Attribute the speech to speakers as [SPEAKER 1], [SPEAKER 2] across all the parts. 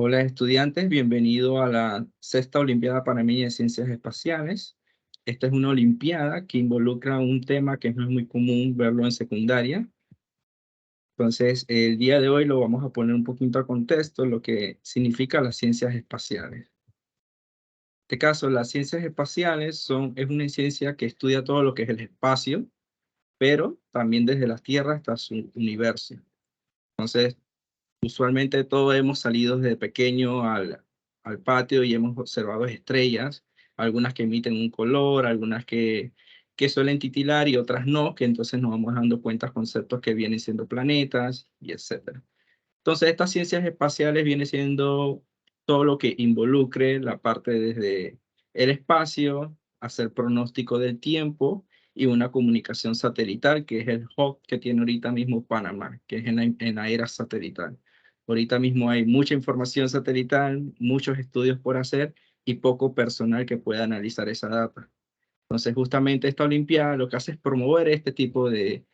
[SPEAKER 1] Hola estudiantes, bienvenido a la Sexta Olimpiada Panameña de Ciencias Espaciales. Esta es una olimpiada que involucra un tema que no es muy común verlo en secundaria. Entonces, el día de hoy lo vamos a poner un poquito a contexto, lo que significa las ciencias espaciales. En este caso, las ciencias espaciales es una ciencia que estudia todo lo que es el espacio, pero también desde la Tierra hasta su universo. Entonces, usualmente todos hemos salido desde pequeño al patio y hemos observado estrellas, algunas que emiten un color, algunas que suelen titilar y otras no, que entonces nos vamos dando cuenta conceptos que vienen siendo planetas y etcétera. Entonces, estas ciencias espaciales vienen siendo todo lo que involucre la parte desde el espacio, hacer pronóstico del tiempo y una comunicación satelital, que es el hub que tiene ahorita mismo Panamá, que es en la era satelital. Ahorita mismo hay mucha información satelital, muchos estudios por hacer y poco personal que pueda analizar esa data. Entonces, justamente esta Olimpiada lo que hace es promover este tipo de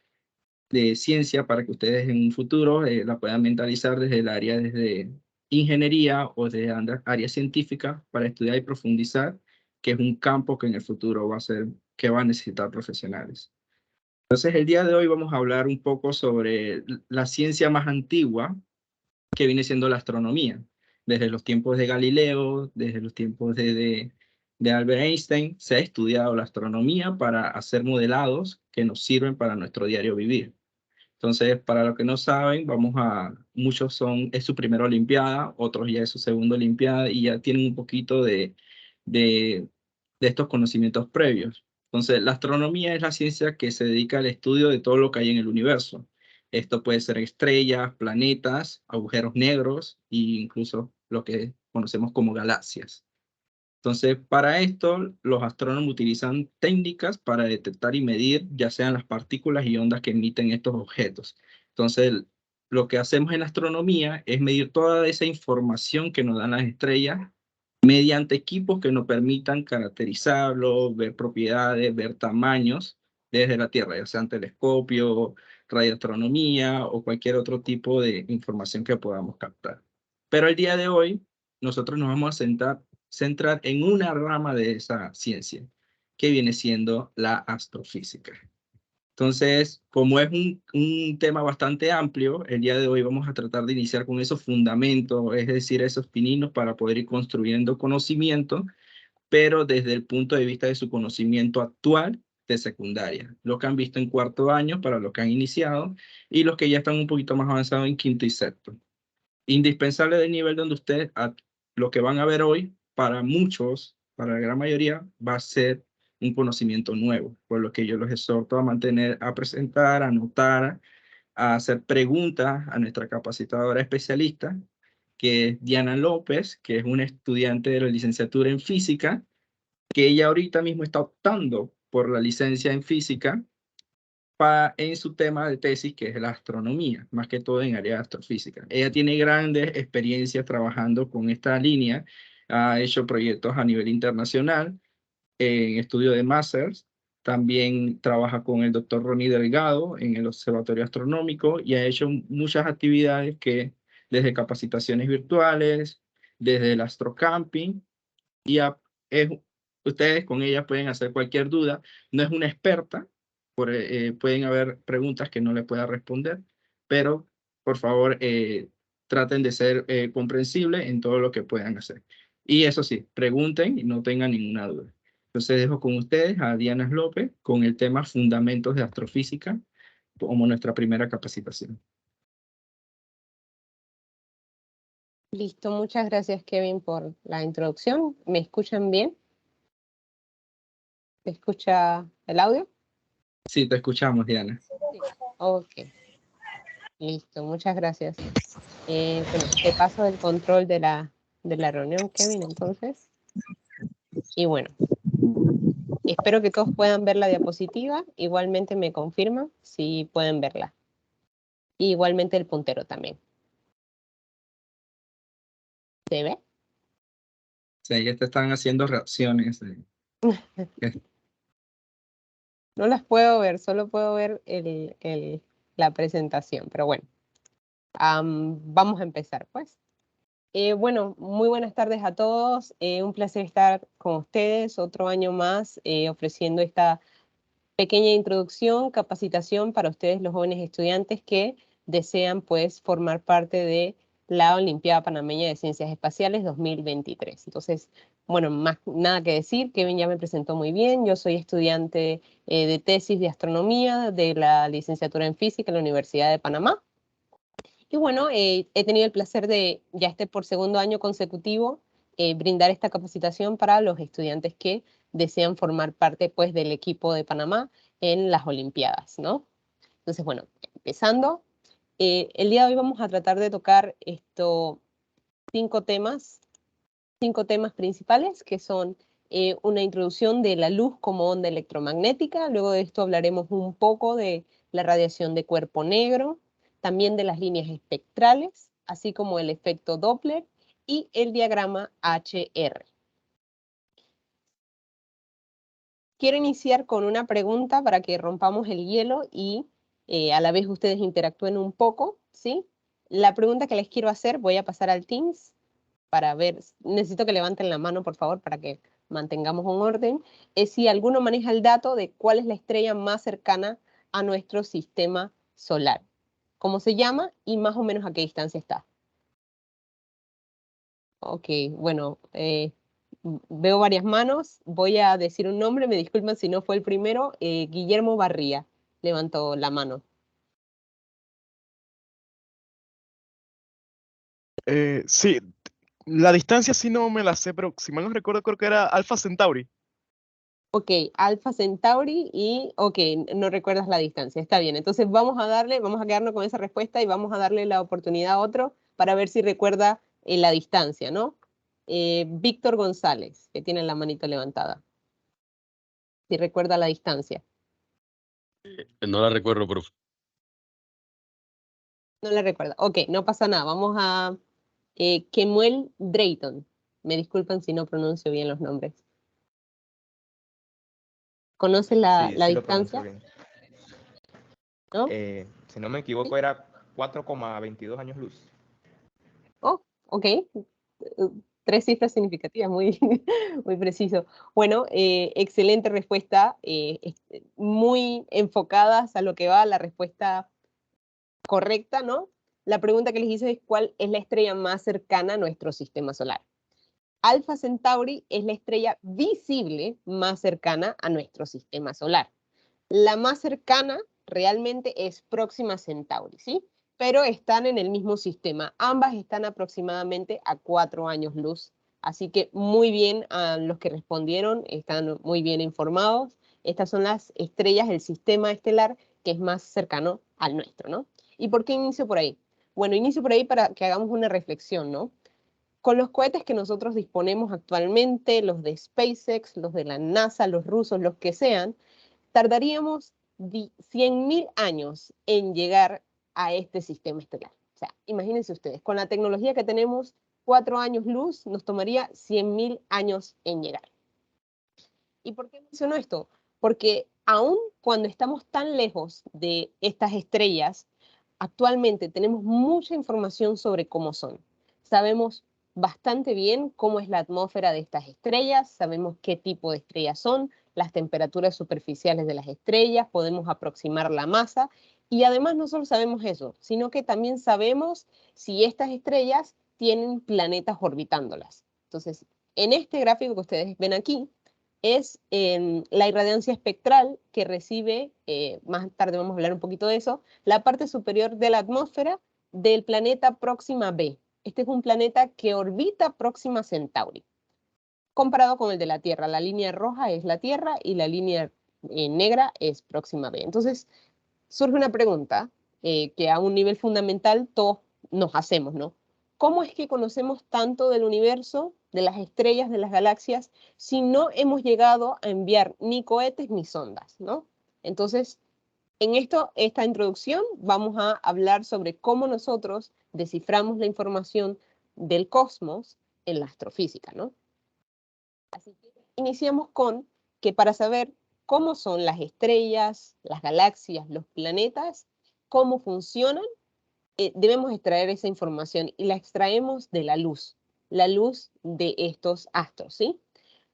[SPEAKER 1] ciencia para que ustedes en un futuro la puedan mentalizar desde el área desde ingeniería o de área científica para estudiar y profundizar, que es un campo que en el futuro va a ser, que va a necesitar profesionales. Entonces, el día de hoy vamos a hablar un poco sobre la ciencia más antigua, que viene siendo la astronomía. Desde los tiempos de Galileo, desde los tiempos de Albert Einstein, se ha estudiado la astronomía para hacer modelados que nos sirven para nuestro diario vivir. Entonces, para los que no saben, muchos es su primera Olimpiada, otros ya es su segunda Olimpiada y ya tienen un poquito de, de estos conocimientos previos. Entonces, la astronomía es la ciencia que se dedica al estudio de todo lo que hay en el universo. Esto puede ser estrellas, planetas, agujeros negros e incluso lo que conocemos como galaxias. Entonces, para esto, los astrónomos utilizan técnicas para detectar y medir, ya sean las partículas y ondas que emiten estos objetos. Entonces, lo que hacemos en astronomía es medir toda esa información que nos dan las estrellas mediante equipos que nos permitan caracterizarlo, ver propiedades, ver tamaños desde la Tierra, ya sean telescopio, radioastronomía o cualquier otro tipo de información que podamos captar. Pero el día de hoy, nosotros nos vamos a centrar en una rama de esa ciencia, que viene siendo la astrofísica. Entonces, como es un tema bastante amplio, el día de hoy vamos a tratar de iniciar con esos fundamentos, es decir, esos pininos para poder ir construyendo conocimiento, pero desde el punto de vista de su conocimiento actual de secundaria. Lo que han visto en cuarto año para los que han iniciado y los que ya están un poquito más avanzados en quinto y sexto. Indispensable del nivel donde ustedes, lo que van a ver hoy, para muchos, para la gran mayoría, va a ser un conocimiento nuevo, por lo que yo los exhorto a mantener, a presentar, a anotar, a hacer preguntas a nuestra capacitadora especialista, que es Diana López, que es una estudiante de la licenciatura en física, que ella ahorita mismo está optando por la licencia en física en su tema de tesis, que es la astronomía, más que todo en área de astrofísica. Ella tiene grandes experiencias trabajando con esta línea, ha hecho proyectos a nivel internacional en estudio de másters, también trabaja con el doctor Ronnie Delgado en el Observatorio Astronómico y ha hecho muchas actividades que desde capacitaciones virtuales, desde el astrocamping, y es, ustedes con ella pueden hacer cualquier duda. No es una experta, pueden haber preguntas que no le pueda responder, pero por favor traten de ser comprensibles en todo lo que puedan hacer. Y eso sí, pregunten y no tengan ninguna duda. Entonces dejo con ustedes a Diana López con el tema Fundamentos de Astrofísica como nuestra primera capacitación.
[SPEAKER 2] Listo, muchas gracias Kevin por la introducción. ¿Me escuchan bien? ¿Se escucha el audio?
[SPEAKER 1] Sí, te escuchamos, Diana.
[SPEAKER 2] Sí. Ok, listo, muchas gracias. Bueno, te paso el control de la reunión, Kevin, entonces. Y bueno, espero que todos puedan ver la diapositiva. Igualmente me confirman si pueden verla. Y igualmente el puntero también. ¿Se ve?
[SPEAKER 1] Sí, ya te están haciendo reacciones.
[SPEAKER 2] No las puedo ver, solo puedo ver la presentación, pero bueno. Vamos a empezar, pues. Bueno, muy buenas tardes a todos. Un placer estar con ustedes otro año más ofreciendo esta pequeña introducción, capacitación para ustedes los jóvenes estudiantes que desean pues formar parte de la Olimpiada Panameña de Ciencias Espaciales 2023. Entonces, bueno, más nada que decir, Kevin ya me presentó muy bien. Yo soy estudiante de tesis de astronomía de la licenciatura en física en la Universidad de Panamá. Y bueno, he tenido el placer de, ya este por segundo año consecutivo, brindar esta capacitación para los estudiantes que desean formar parte pues del equipo de Panamá en las Olimpiadas, ¿no? Entonces, bueno, empezando, el día de hoy vamos a tratar de tocar cinco temas, cinco temas principales que son una introducción de la luz como onda electromagnética, luego de esto hablaremos un poco de la radiación de cuerpo negro, también de las líneas espectrales, así como el efecto Doppler y el diagrama HR. Quiero iniciar con una pregunta para que rompamos el hielo y a la vez ustedes interactúen un poco, ¿sí? La pregunta que les quiero hacer, voy a pasar al Teams para ver, necesito que levanten la mano, por favor, para que mantengamos un orden, es si alguno maneja el dato de cuál es la estrella más cercana a nuestro sistema solar. ¿Cómo se llama y más o menos a qué distancia está? Ok, bueno, veo varias manos, voy a decir un nombre, me disculpan si no fue el primero, Guillermo Barría levantó la mano.
[SPEAKER 3] Sí, la distancia sí no me la sé, pero si mal no recuerdo creo que era Alpha Centauri.
[SPEAKER 2] Ok, Alpha Centauri y, ok, no recuerdas la distancia, está bien. Entonces vamos a quedarnos con esa respuesta y vamos a darle la oportunidad a otro para ver si recuerda la distancia, ¿no? Víctor González, que tiene la manito levantada. Si recuerda la distancia.
[SPEAKER 4] No la recuerdo, profe.
[SPEAKER 2] No la recuerda. Ok, no pasa nada. Vamos a Kemuel Drayton. Me disculpan si no pronuncio bien los nombres. ¿Conoce la
[SPEAKER 5] Sí, lo pronuncio
[SPEAKER 2] distancia?
[SPEAKER 5] bien.
[SPEAKER 2] ¿No?
[SPEAKER 5] Si no me equivoco,
[SPEAKER 2] ¿Sí?
[SPEAKER 5] era 4,22 años luz.
[SPEAKER 2] Oh, ok. Tres cifras significativas, muy, muy preciso. Bueno, excelente respuesta, muy enfocadas a lo que va la respuesta correcta, ¿no? La pregunta que les hice es ¿cuál es la estrella más cercana a nuestro sistema solar? Alpha Centauri es la estrella visible más cercana a nuestro sistema solar. La más cercana realmente es Próxima Centauri, ¿sí? Pero están en el mismo sistema. Ambas están aproximadamente a 4 años luz. Así que muy bien a los que respondieron, están muy bien informados. Estas son las estrellas del sistema estelar que es más cercano al nuestro, ¿no? ¿Y por qué inicio por ahí? Bueno, inicio por ahí para que hagamos una reflexión, ¿no? Con los cohetes que nosotros disponemos actualmente, los de SpaceX, los de la NASA, los rusos, los que sean, tardaríamos 100.000 años en llegar a este sistema estelar. O sea, imagínense ustedes, con la tecnología que tenemos, 4 años luz, nos tomaría 100.000 años en llegar. ¿Y por qué menciono esto? Porque aún cuando estamos tan lejos de estas estrellas, actualmente tenemos mucha información sobre cómo son. Sabemos bastante bien cómo es la atmósfera de estas estrellas, sabemos qué tipo de estrellas son, las temperaturas superficiales de las estrellas, podemos aproximar la masa y además no solo sabemos eso, sino que también sabemos si estas estrellas tienen planetas orbitándolas. Entonces, en este gráfico que ustedes ven aquí, es la irradiancia espectral que recibe, más tarde vamos a hablar un poquito de eso, la parte superior de la atmósfera del planeta Próxima B. Este es un planeta que orbita Próxima Centauri, comparado con el de la Tierra. La línea roja es la Tierra y la línea negra es Próxima B. Entonces, surge una pregunta que a un nivel fundamental todos nos hacemos, ¿no? ¿Cómo es que conocemos tanto del universo, de las estrellas, de las galaxias, si no hemos llegado a enviar ni cohetes ni sondas, ¿no? Entonces, en esta introducción vamos a hablar sobre cómo nosotros desciframos la información del cosmos en la astrofísica, ¿no? Así que iniciamos con que para saber cómo son las estrellas, las galaxias, los planetas, cómo funcionan, debemos extraer esa información y la extraemos de la luz de estos astros, ¿sí?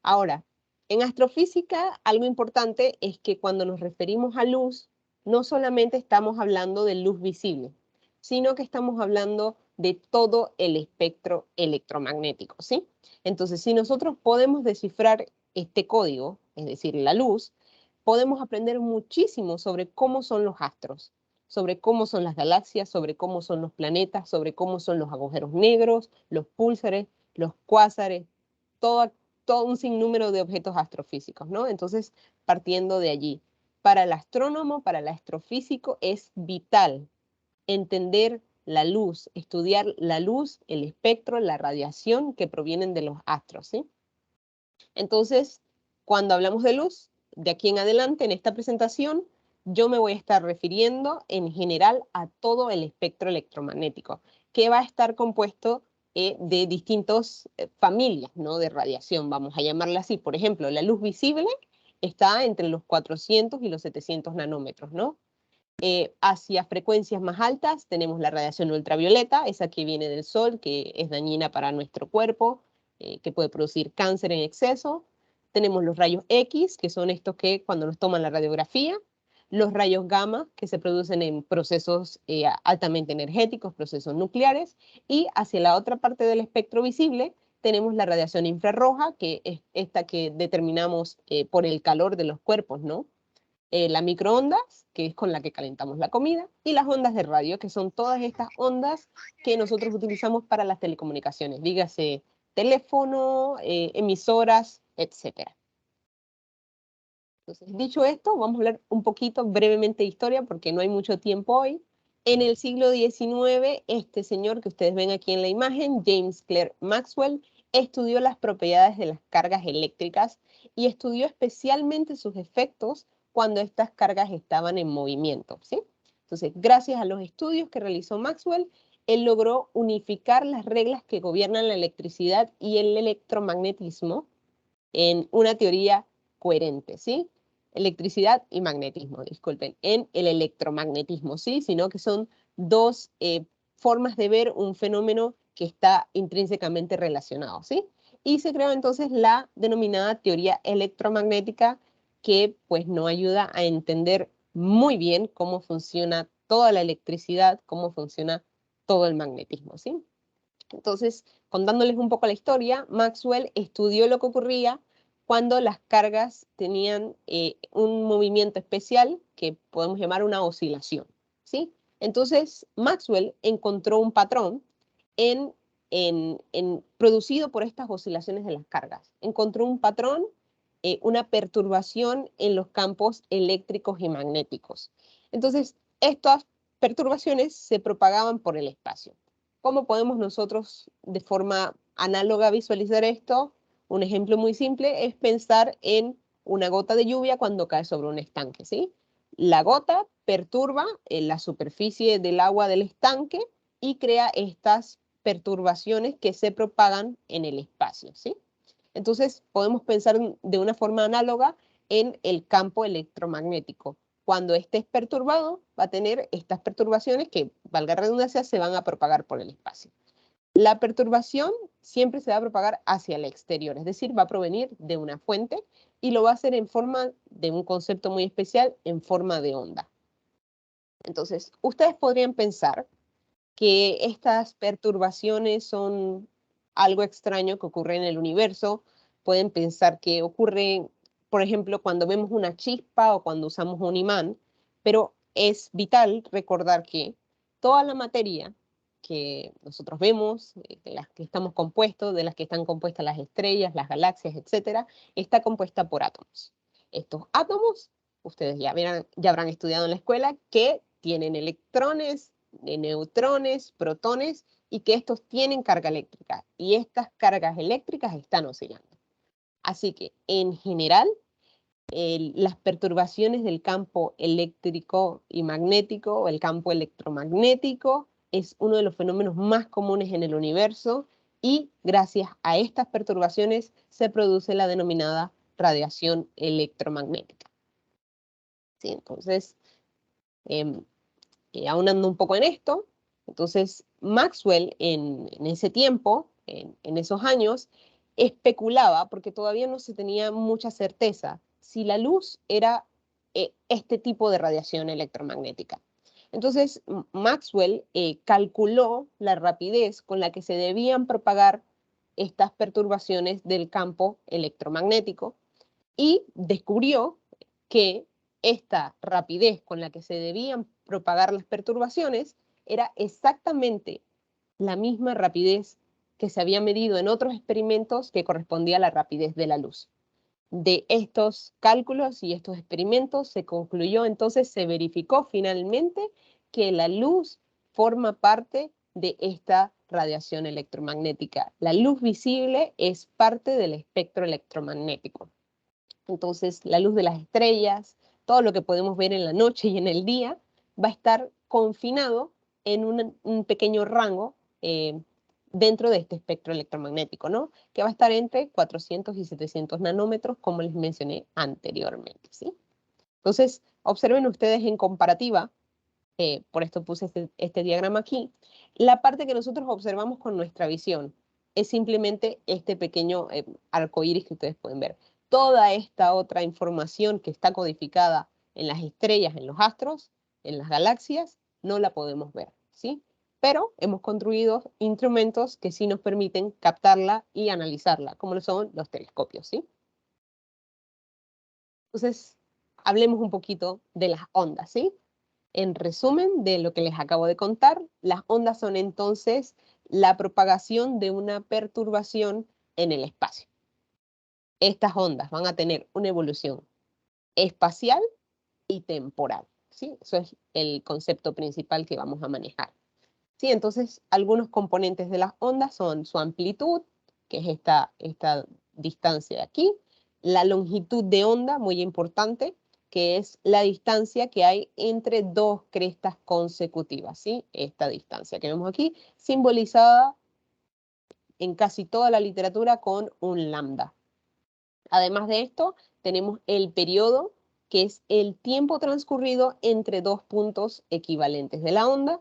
[SPEAKER 2] Ahora, en astrofísica, algo importante es que cuando nos referimos a luz, no solamente estamos hablando de luz visible, sino que estamos hablando de todo el espectro electromagnético, ¿sí? Entonces, si nosotros podemos descifrar este código, es decir, la luz, podemos aprender muchísimo sobre cómo son los astros, sobre cómo son las galaxias, sobre cómo son los planetas, sobre cómo son los agujeros negros, los púlsares, los cuásares, todo un sinnúmero de objetos astrofísicos, ¿no? Entonces, partiendo de allí, para el astrónomo, para el astrofísico, es vital entender la luz, estudiar la luz, el espectro, la radiación que provienen de los astros, ¿sí? Entonces, cuando hablamos de luz, de aquí en adelante, en esta presentación, yo me voy a estar refiriendo en general a todo el espectro electromagnético, que va a estar compuesto de distintas familias, ¿no? De radiación, vamos a llamarla así. Por ejemplo, la luz visible está entre los 400 y los 700 nanómetros, ¿no? Hacia frecuencias más altas tenemos la radiación ultravioleta, esa que viene del sol, que es dañina para nuestro cuerpo, que puede producir cáncer en exceso. Tenemos los rayos X, que son estos que cuando nos toman la radiografía, los rayos gamma, que se producen en procesos altamente energéticos, procesos nucleares, y hacia la otra parte del espectro visible tenemos la radiación infrarroja, que es esta que determinamos por el calor de los cuerpos, ¿no? La microondas, que es con la que calentamos la comida, y las ondas de radio, que son todas estas ondas que nosotros utilizamos para las telecomunicaciones, dígase teléfono, emisoras, etc. Entonces, dicho esto, vamos a hablar un poquito brevemente de historia, porque no hay mucho tiempo hoy. En el siglo XIX, este señor que ustedes ven aquí en la imagen, James Clerk Maxwell, estudió las propiedades de las cargas eléctricas y estudió especialmente sus efectos cuando estas cargas estaban en movimiento, ¿sí? Entonces, gracias a los estudios que realizó Maxwell, él logró unificar las reglas que gobiernan la electricidad y el electromagnetismo en una teoría coherente, ¿sí? Electricidad y magnetismo, disculpen, en el electromagnetismo, ¿sí? Sino que son dos formas de ver un fenómeno que está intrínsecamente relacionado, ¿sí? Y se creó entonces la denominada teoría electromagnética, que pues nos ayuda a entender muy bien cómo funciona toda la electricidad, cómo funciona todo el magnetismo, ¿sí? Entonces, contándoles un poco la historia, Maxwell estudió lo que ocurría cuando las cargas tenían un movimiento especial que podemos llamar una oscilación, ¿sí? Entonces, Maxwell encontró un patrón producido por estas oscilaciones de las cargas. Encontró un patrón, una perturbación en los campos eléctricos y magnéticos. Entonces, estas perturbaciones se propagaban por el espacio. ¿Cómo podemos nosotros de forma análoga visualizar esto? Un ejemplo muy simple es pensar en una gota de lluvia cuando cae sobre un estanque, ¿sí? La gota perturba la superficie del agua del estanque y crea estas perturbaciones que se propagan en el espacio, ¿sí? Entonces, podemos pensar de una forma análoga en el campo electromagnético. Cuando éste es perturbado, va a tener estas perturbaciones que, valga la redundancia, se van a propagar por el espacio. La perturbación siempre se va a propagar hacia el exterior, es decir, va a provenir de una fuente y lo va a hacer en forma de un concepto muy especial, en forma de onda. Entonces, ustedes podrían pensar que estas perturbaciones son algo extraño que ocurre en el universo. Pueden pensar que ocurre, por ejemplo, cuando vemos una chispa o cuando usamos un imán, pero es vital recordar que toda la materia que nosotros vemos, de las que estamos compuestos, de las que están compuestas las estrellas, las galaxias, etcétera, está compuesta por átomos. Estos átomos, ustedes ya habrán estudiado en la escuela, que tienen electrones, de neutrones, protones, y que estos tienen carga eléctrica. Y estas cargas eléctricas están oscilando. Así que, en general, las perturbaciones del campo eléctrico y magnético, o el campo electromagnético, es uno de los fenómenos más comunes en el universo, y gracias a estas perturbaciones se produce la denominada radiación electromagnética. ¿Sí? Entonces, aunando un poco en esto, Entonces, Maxwell en ese tiempo, en esos años, especulaba, porque todavía no se tenía mucha certeza, si la luz era este tipo de radiación electromagnética. Entonces, Maxwell calculó la rapidez con la que se debían propagar estas perturbaciones del campo electromagnético y descubrió que esta rapidez con la que se debían propagar las perturbaciones era exactamente la misma rapidez que se había medido en otros experimentos que correspondía a la rapidez de la luz. De estos cálculos y estos experimentos se concluyó, entonces se verificó finalmente que la luz forma parte de esta radiación electromagnética. La luz visible es parte del espectro electromagnético. Entonces, la luz de las estrellas, todo lo que podemos ver en la noche y en el día, va a estar confinado en un pequeño rango dentro de este espectro electromagnético, ¿no? Que va a estar entre 400 y 700 nanómetros, como les mencioné anteriormente, ¿sí? Entonces, observen ustedes en comparativa, por esto puse este diagrama aquí, la parte que nosotros observamos con nuestra visión es simplemente este pequeño arco iris que ustedes pueden ver. Toda esta otra información que está codificada en las estrellas, en los astros, en las galaxias, no la podemos ver, ¿sí? Pero hemos construido instrumentos que sí nos permiten captarla y analizarla, como lo son los telescopios, ¿sí? Entonces, hablemos un poquito de las ondas, ¿sí? En resumen de lo que les acabo de contar, las ondas son entonces la propagación de una perturbación en el espacio. Estas ondas van a tener una evolución espacial y temporal, ¿sí? Eso es el concepto principal que vamos a manejar. ¿Sí? Entonces, algunos componentes de las ondas son su amplitud, que es esta distancia de aquí, la longitud de onda, muy importante, que es la distancia que hay entre dos crestas consecutivas, ¿sí? Esta distancia que vemos aquí, simbolizada en casi toda la literatura con un lambda. Además de esto, tenemos el periodo, que es el tiempo transcurrido entre dos puntos equivalentes de la onda,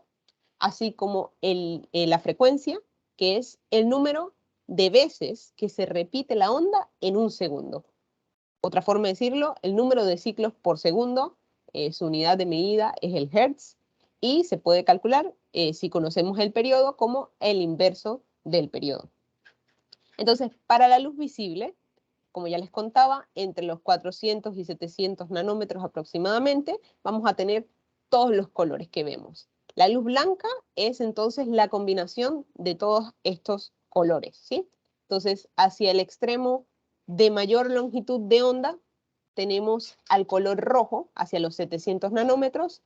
[SPEAKER 2] así como la frecuencia, que es el número de veces que se repite la onda en un segundo. Otra forma de decirlo, el número de ciclos por segundo, su unidad de medida es el hertz, y se puede calcular, si conocemos el periodo, como el inverso del periodo. Entonces, para la luz visible, como ya les contaba, entre los 400 y 700 nanómetros aproximadamente, vamos a tener todos los colores que vemos. La luz blanca es entonces la combinación de todos estos colores, ¿sí? Entonces, hacia el extremo de mayor longitud de onda, tenemos al color rojo, hacia los 700 nanómetros,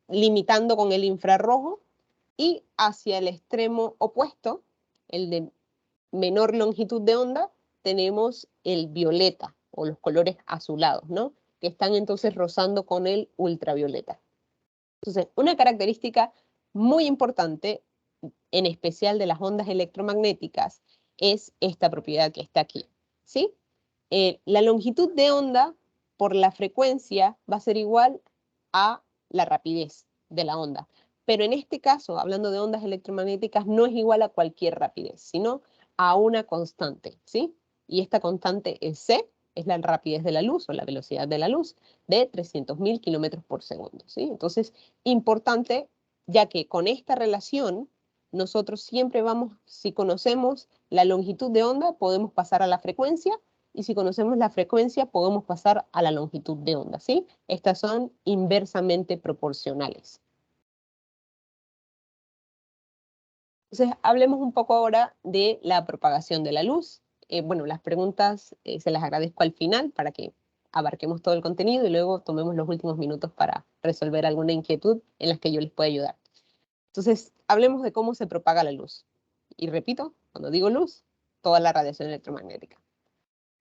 [SPEAKER 2] limitando con el infrarrojo, y hacia el extremo opuesto, el de menor longitud de onda, tenemos el violeta o los colores azulados, ¿no? Que están entonces rozando con el ultravioleta. Entonces, una característica muy importante, en especial de las ondas electromagnéticas, es esta propiedad que está aquí, ¿sí? La longitud de onda por la frecuencia va a ser igual a la rapidez de la onda. Pero en este caso, hablando de ondas electromagnéticas, no es igual a cualquier rapidez, sino a una constante, ¿sí? Y esta constante es c, es la rapidez de la luz o la velocidad de la luz, de 300.000 kilómetros por segundo, ¿sí? Entonces, importante, ya que con esta relación, nosotros siempre vamos, si conocemos la longitud de onda, podemos pasar a la frecuencia, y si conocemos la frecuencia, podemos pasar a la longitud de onda, ¿sí? Estas son inversamente proporcionales. Entonces, hablemos un poco ahora de la propagación de la luz. Bueno, las preguntas se las agradezco al final para que abarquemos todo el contenido y luego tomemos los últimos minutos para resolver alguna inquietud en las que yo les pueda ayudar. Entonces, hablemos de cómo se propaga la luz. Y repito, cuando digo luz, toda la radiación electromagnética.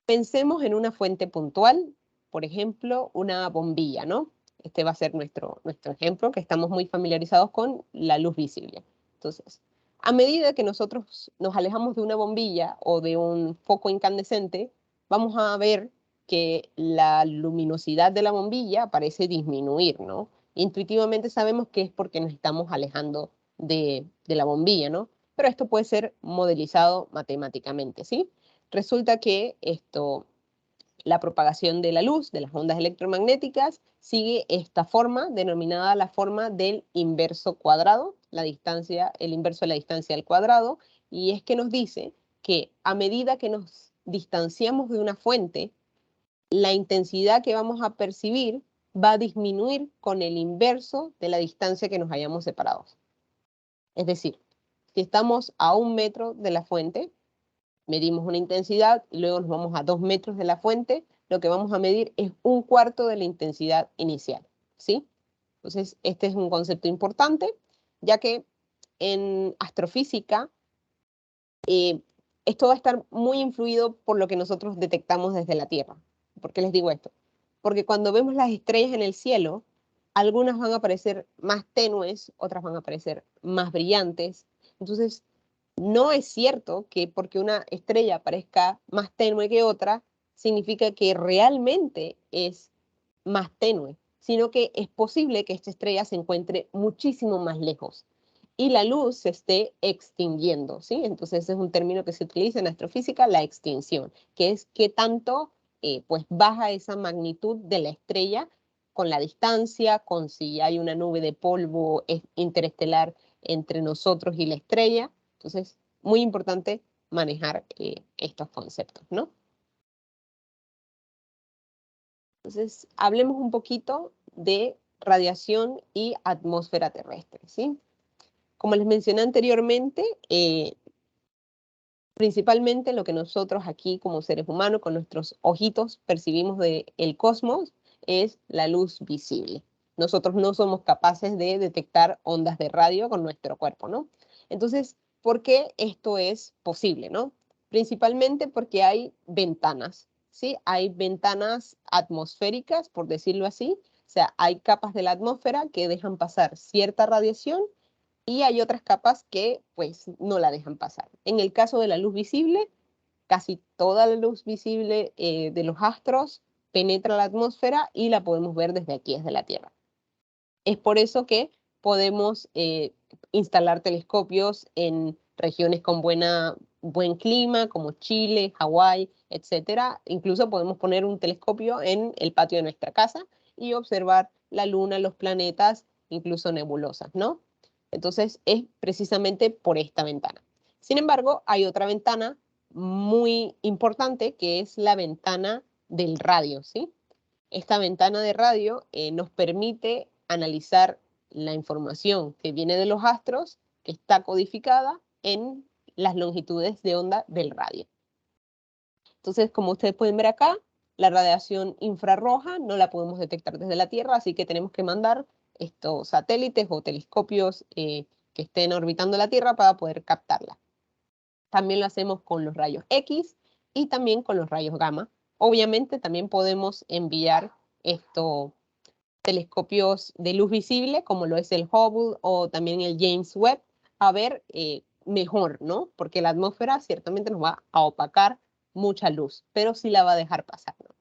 [SPEAKER 2] Pensemos en una fuente puntual, por ejemplo, una bombilla, ¿no? Este va a ser nuestro ejemplo, que estamos muy familiarizados con la luz visible. Entonces, a medida que nosotros nos alejamos de una bombilla o de un foco incandescente, vamos a ver que la luminosidad de la bombilla parece disminuir, ¿no? intuitivamente sabemos que es porque nos estamos alejando de la bombilla, ¿no? Pero esto puede ser modelizado matemáticamente, ¿sí? Resulta que la propagación de la luz, de las ondas electromagnéticas, sigue esta forma, denominada la forma del inverso cuadrado, el inverso de la distancia al cuadrado, y es que nos dice que a medida que nos distanciamos de una fuente, la intensidad que vamos a percibir va a disminuir con el inverso de la distancia que nos hayamos separado. Es decir, si estamos a 1 metro de la fuente, medimos una intensidad y luego nos vamos a 2 metros de la fuente, lo que vamos a medir es 1/4 de la intensidad inicial, ¿sí? Entonces, este es un concepto importante, ya que en astrofísica esto va a estar muy influido por lo que nosotros detectamos desde la Tierra. ¿Por qué les digo esto? Porque cuando vemos las estrellas en el cielo, algunas van a parecer más tenues, otras van a parecer más brillantes. Entonces, no es cierto que porque una estrella parezca más tenue que otra, significa que realmente es más tenue, sino que es posible que esta estrella se encuentre muchísimo más lejos y la luz se esté extinguiendo, ¿sí? Entonces ese es un término que se utiliza en astrofísica, la extinción, que es qué tanto pues baja esa magnitud de la estrella con la distancia, con si hay una nube de polvo interestelar entre nosotros y la estrella. Entonces, muy importante manejar estos conceptos, ¿no? Entonces, hablemos un poquito de radiación y atmósfera terrestre, ¿sí? Como les mencioné anteriormente, principalmente lo que nosotros aquí como seres humanos, con nuestros ojitos, percibimos del cosmos es la luz visible. Nosotros no somos capaces de detectar ondas de radio con nuestro cuerpo, ¿no? Entonces, ¿por qué esto es posible, no? Principalmente porque hay ventanas, ¿sí? Hay ventanas atmosféricas, por decirlo así. O sea, hay capas de la atmósfera que dejan pasar cierta radiación y hay otras capas que pues no la dejan pasar. En el caso de la luz visible, casi toda la luz visible de los astros penetra la atmósfera y la podemos ver desde aquí, desde la Tierra. Es por eso que podemos instalar telescopios en regiones con buen clima, como Chile, Hawái, etc. Incluso podemos poner un telescopio en el patio de nuestra casa y observar la luna, los planetas, incluso nebulosas, ¿no? Entonces es precisamente por esta ventana. Sin embargo, hay otra ventana muy importante que es la ventana del radio, ¿sí? Esta ventana de radio nos permite analizar la información que viene de los astros, que está codificada en las longitudes de onda del radio. Entonces, como ustedes pueden ver acá, la radiación infrarroja no la podemos detectar desde la Tierra, así que tenemos que mandar estos satélites o telescopios que estén orbitando la Tierra para poder captarla. También lo hacemos con los rayos X y también con los rayos gamma. Obviamente también podemos enviar estos telescopios de luz visible, como lo es el Hubble o también el James Webb, a ver mejor, ¿no? Porque la atmósfera ciertamente nos va a opacar mucha luz, pero sí la va a dejar pasar, ¿no?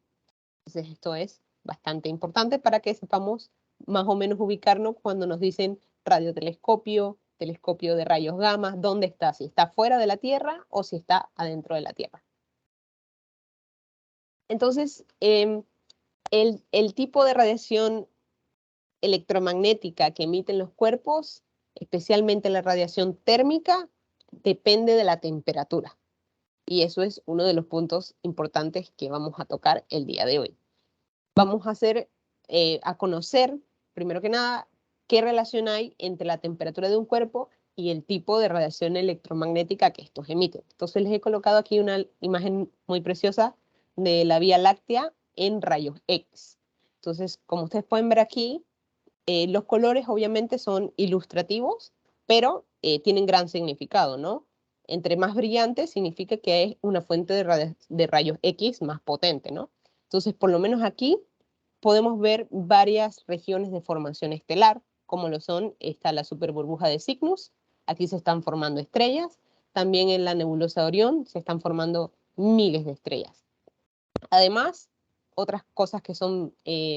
[SPEAKER 2] Entonces esto es bastante importante para que sepamos más o menos ubicarnos cuando nos dicen radiotelescopio, telescopio de rayos gamma, dónde está, si está fuera de la Tierra o si está adentro de la Tierra. Entonces, el tipo de radiación electromagnética que emiten los cuerpos, especialmente la radiación térmica, depende de la temperatura. Y eso es uno de los puntos importantes que vamos a tocar el día de hoy. Vamos a conocer, primero que nada, qué relación hay entre la temperatura de un cuerpo y el tipo de radiación electromagnética que estos emiten. Entonces les he colocado aquí una imagen muy preciosa de la Vía Láctea en rayos X. Entonces, como ustedes pueden ver aquí, los colores obviamente son ilustrativos, pero tienen gran significado, ¿no? Entre más brillante significa que es una fuente de rayos X más potente, ¿no? Entonces, por lo menos aquí podemos ver varias regiones de formación estelar, como lo son, está la superburbuja de Cygnus, aquí se están formando estrellas, también en la nebulosa de Orión se están formando miles de estrellas. Además, otras cosas que son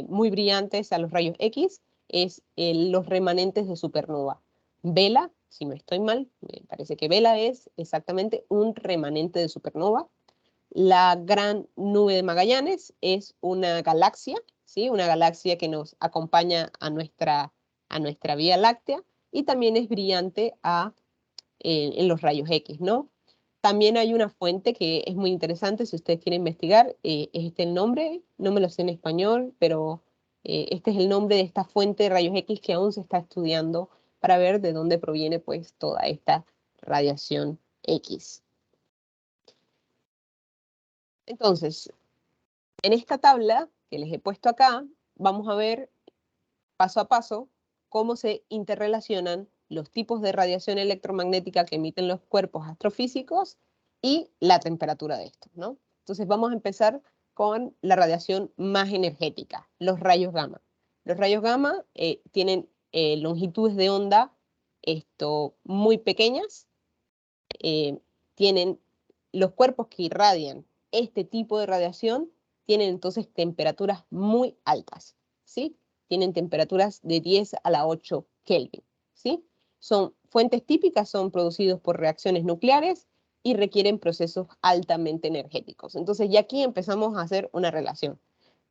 [SPEAKER 2] muy brillantes a los rayos X es los remanentes de supernova. Vela, si no estoy mal, me parece que Vela es exactamente un remanente de supernova. La Gran Nube de Magallanes es una galaxia, ¿sí? Una galaxia que nos acompaña a nuestra Vía Láctea y también es brillante en los rayos X, ¿no? También hay una fuente que es muy interesante, si ustedes quieren investigar, es este el nombre, no me lo sé en español, pero este es el nombre de esta fuente de rayos X que aún se está estudiando para ver de dónde proviene pues toda esta radiación X. Entonces, en esta tabla que les he puesto acá, vamos a ver paso a paso cómo se interrelacionan los tipos de radiación electromagnética que emiten los cuerpos astrofísicos y la temperatura de estos, ¿no? Entonces vamos a empezar con la radiación más energética, los rayos gamma. Los rayos gamma tienen longitudes de onda muy pequeñas, tienen los cuerpos que irradian este tipo de radiación, tienen entonces temperaturas muy altas, ¿sí? Tienen temperaturas de 10 a la 8 Kelvin, ¿sí? Son fuentes típicas, son producidos por reacciones nucleares y requieren procesos altamente energéticos. Entonces ya aquí empezamos a hacer una relación.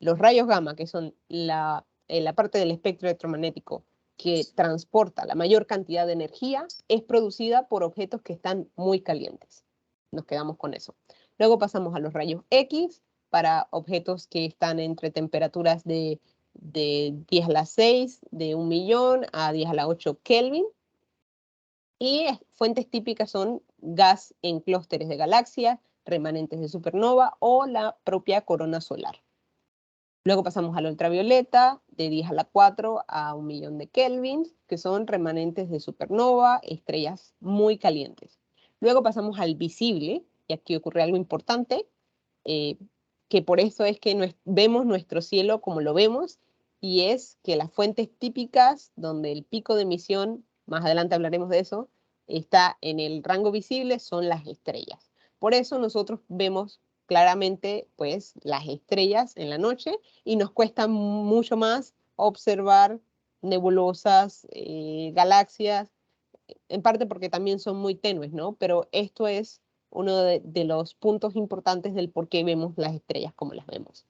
[SPEAKER 2] Los rayos gamma, que son la parte del espectro electromagnético que transporta la mayor cantidad de energía, es producida por objetos que están muy calientes. Nos quedamos con eso. Luego pasamos a los rayos X para objetos que están entre temperaturas de 10 a la 6, de 1 millón a 10 a la 8 Kelvin. Y fuentes típicas son gas en clústeres de galaxias, remanentes de supernova o la propia corona solar. Luego pasamos al ultravioleta, de 10 a la 4 a 1 millón de Kelvin, que son remanentes de supernova, estrellas muy calientes. Luego pasamos al visible, y aquí ocurre algo importante, que por eso es que vemos nuestro cielo como lo vemos, y es que las fuentes típicas donde el pico de emisión, más adelante hablaremos de eso, está en el rango visible, son las estrellas. Por eso nosotros vemos claramente pues las estrellas en la noche y nos cuesta mucho más observar nebulosas, galaxias, en parte porque también son muy tenues, ¿no? Pero esto es uno de los puntos importantes del por qué vemos las estrellas como las vemos.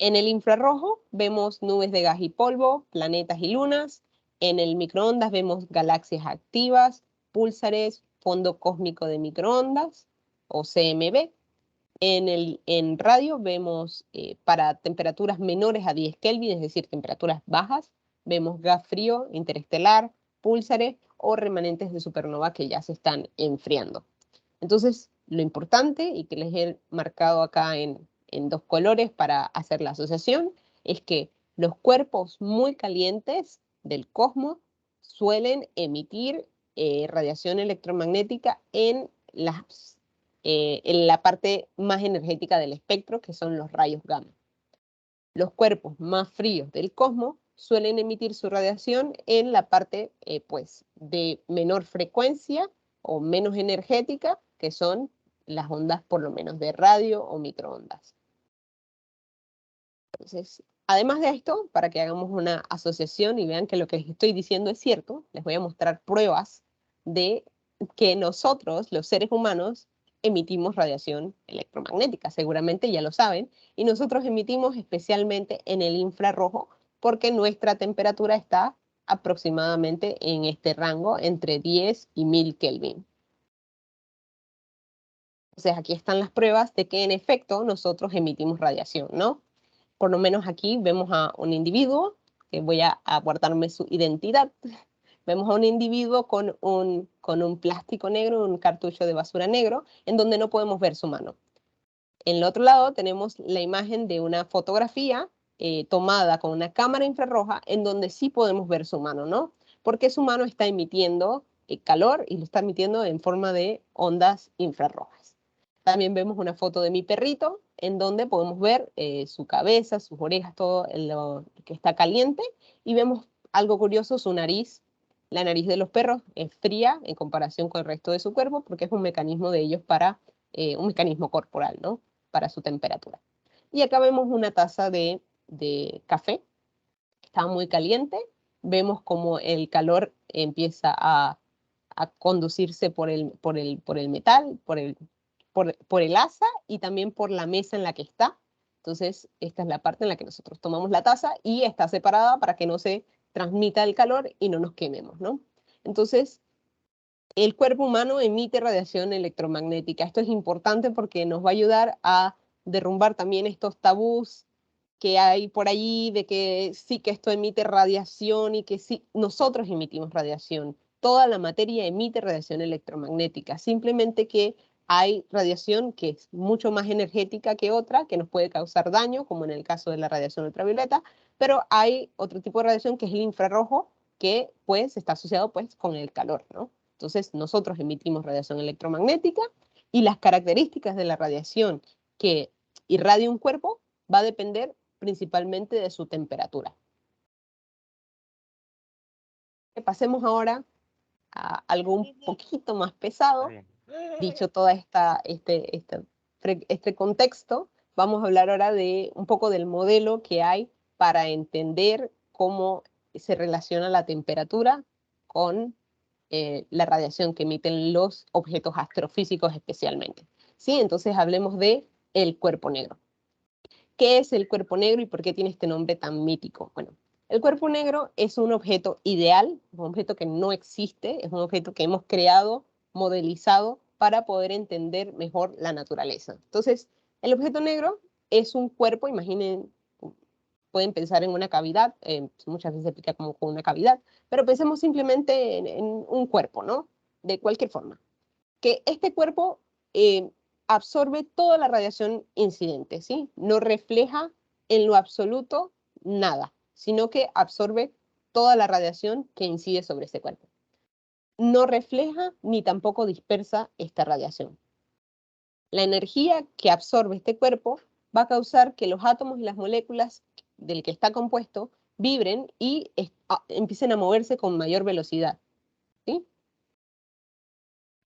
[SPEAKER 2] En el infrarrojo vemos nubes de gas y polvo, planetas y lunas. En el microondas vemos galaxias activas, púlsares, fondo cósmico de microondas o CMB. En radio vemos para temperaturas menores a 10 Kelvin, es decir, temperaturas bajas, vemos gas frío, interestelar, púlsares o remanentes de supernova que ya se están enfriando. Entonces, lo importante, y que les he marcado acá en 2 colores para hacer la asociación, es que los cuerpos muy calientes del cosmos suelen emitir radiación electromagnética en la parte más energética del espectro, que son los rayos gamma. Los cuerpos más fríos del cosmos suelen emitir su radiación en la parte pues, de menor frecuencia o menos energética, que son las ondas por lo menos de radio o microondas. Entonces, además de esto, para que hagamos una asociación y vean que lo que les estoy diciendo es cierto, les voy a mostrar pruebas de que nosotros, los seres humanos, emitimos radiación electromagnética, seguramente ya lo saben, y nosotros emitimos especialmente en el infrarrojo porque nuestra temperatura está aproximadamente en este rango entre 10 y 1000 Kelvin. Entonces aquí están las pruebas de que en efecto nosotros emitimos radiación, ¿no? Por lo menos aquí vemos a un individuo, que voy a guardarme su identidad. Vemos a un individuo con un plástico negro, un cartucho de basura negro, en donde no podemos ver su mano. En el otro lado tenemos la imagen de una fotografía tomada con una cámara infrarroja, en donde sí podemos ver su mano, ¿no? Porque su mano está emitiendo calor y lo está emitiendo en forma de ondas infrarrojas. También vemos una foto de mi perrito, en donde podemos ver su cabeza, sus orejas, todo lo que está caliente, y vemos algo curioso, su nariz. La nariz de los perros es fría en comparación con el resto de su cuerpo, porque es un mecanismo de ellos un mecanismo corporal, ¿no? Para su temperatura. Y acá vemos una taza de café, estaba muy caliente, vemos como el calor empieza a conducirse por el metal, por el asa y también por la mesa en la que está. Entonces, esta es la parte en la que nosotros tomamos la taza y está separada para que no se transmita el calor y no nos quememos, ¿no? Entonces, el cuerpo humano emite radiación electromagnética. Esto es importante porque nos va a ayudar a derrumbar también estos tabús que hay por allí de que sí que esto emite radiación y que sí, nosotros emitimos radiación. Toda la materia emite radiación electromagnética, simplemente que hay radiación que es mucho más energética que otra, que nos puede causar daño, como en el caso de la radiación ultravioleta, pero hay otro tipo de radiación que es el infrarrojo, que pues está asociado pues con el calor, ¿no? Entonces nosotros emitimos radiación electromagnética y las características de la radiación que irradia un cuerpo va a depender principalmente de su temperatura. Pasemos ahora a algo un poquito más pesado. Dicho todo este contexto, vamos a hablar ahora de un poco del modelo que hay para entender cómo se relaciona la temperatura con la radiación que emiten los objetos astrofísicos especialmente. ¿Sí? Entonces hablemos de el cuerpo negro. ¿Qué es el cuerpo negro y por qué tiene este nombre tan mítico? Bueno, el cuerpo negro es un objeto ideal, un objeto que no existe, es un objeto que hemos creado, modelizado, para poder entender mejor la naturaleza. Entonces, el objeto negro es un cuerpo, imaginen, pueden pensar en una cavidad, muchas veces se explica como con una cavidad, pero pensemos simplemente en un cuerpo, ¿no? De cualquier forma. Que este cuerpo absorbe toda la radiación incidente, ¿sí? No refleja en lo absoluto nada, sino que absorbe toda la radiación que incide sobre ese cuerpo. No refleja ni tampoco dispersa esta radiación. La energía que absorbe este cuerpo va a causar que los átomos y las moléculas del que está compuesto vibren y empiecen a moverse con mayor velocidad, ¿sí?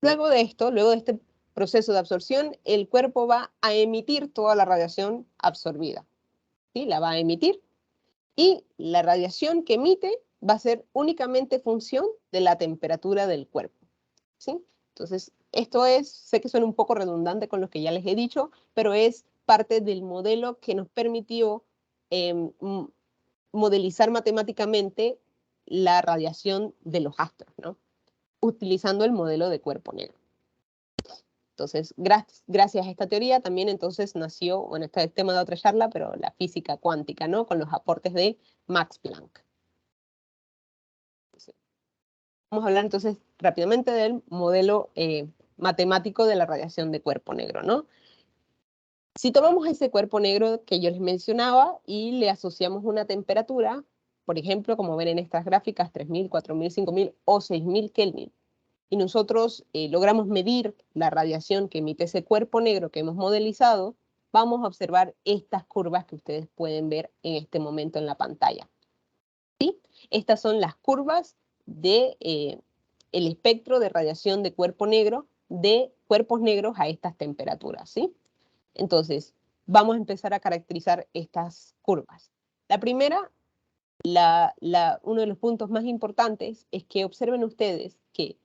[SPEAKER 2] Luego de esto, luego de este proceso de absorción, el cuerpo va a emitir toda la radiación absorbida, ¿sí? La va a emitir y la radiación que emite va a ser únicamente función de la temperatura del cuerpo, ¿sí? Entonces, esto es, sé que suena un poco redundante con lo que ya les he dicho, pero es parte del modelo que nos permitió modelizar matemáticamente la radiación de los astros, ¿no? Utilizando el modelo de cuerpo negro. Entonces, gracias a esta teoría también entonces nació, bueno, este es el tema de otra charla, pero la física cuántica, ¿no? Con los aportes de Max Planck. Vamos a hablar entonces rápidamente del modelo matemático de la radiación de cuerpo negro, ¿no? Si tomamos ese cuerpo negro que yo les mencionaba y le asociamos una temperatura, por ejemplo, como ven en estas gráficas, 3000, 4000, 5000 o 6000 Kelvin, y nosotros logramos medir la radiación que emite ese cuerpo negro que hemos modelizado, vamos a observar estas curvas que ustedes pueden ver en este momento en la pantalla. ¿Sí? Estas son las curvas de el espectro de radiación de cuerpo negro de cuerpos negros a estas temperaturas, ¿sí? Entonces, vamos a empezar a caracterizar estas curvas. La primera, uno de los puntos más importantes es que observen ustedes que,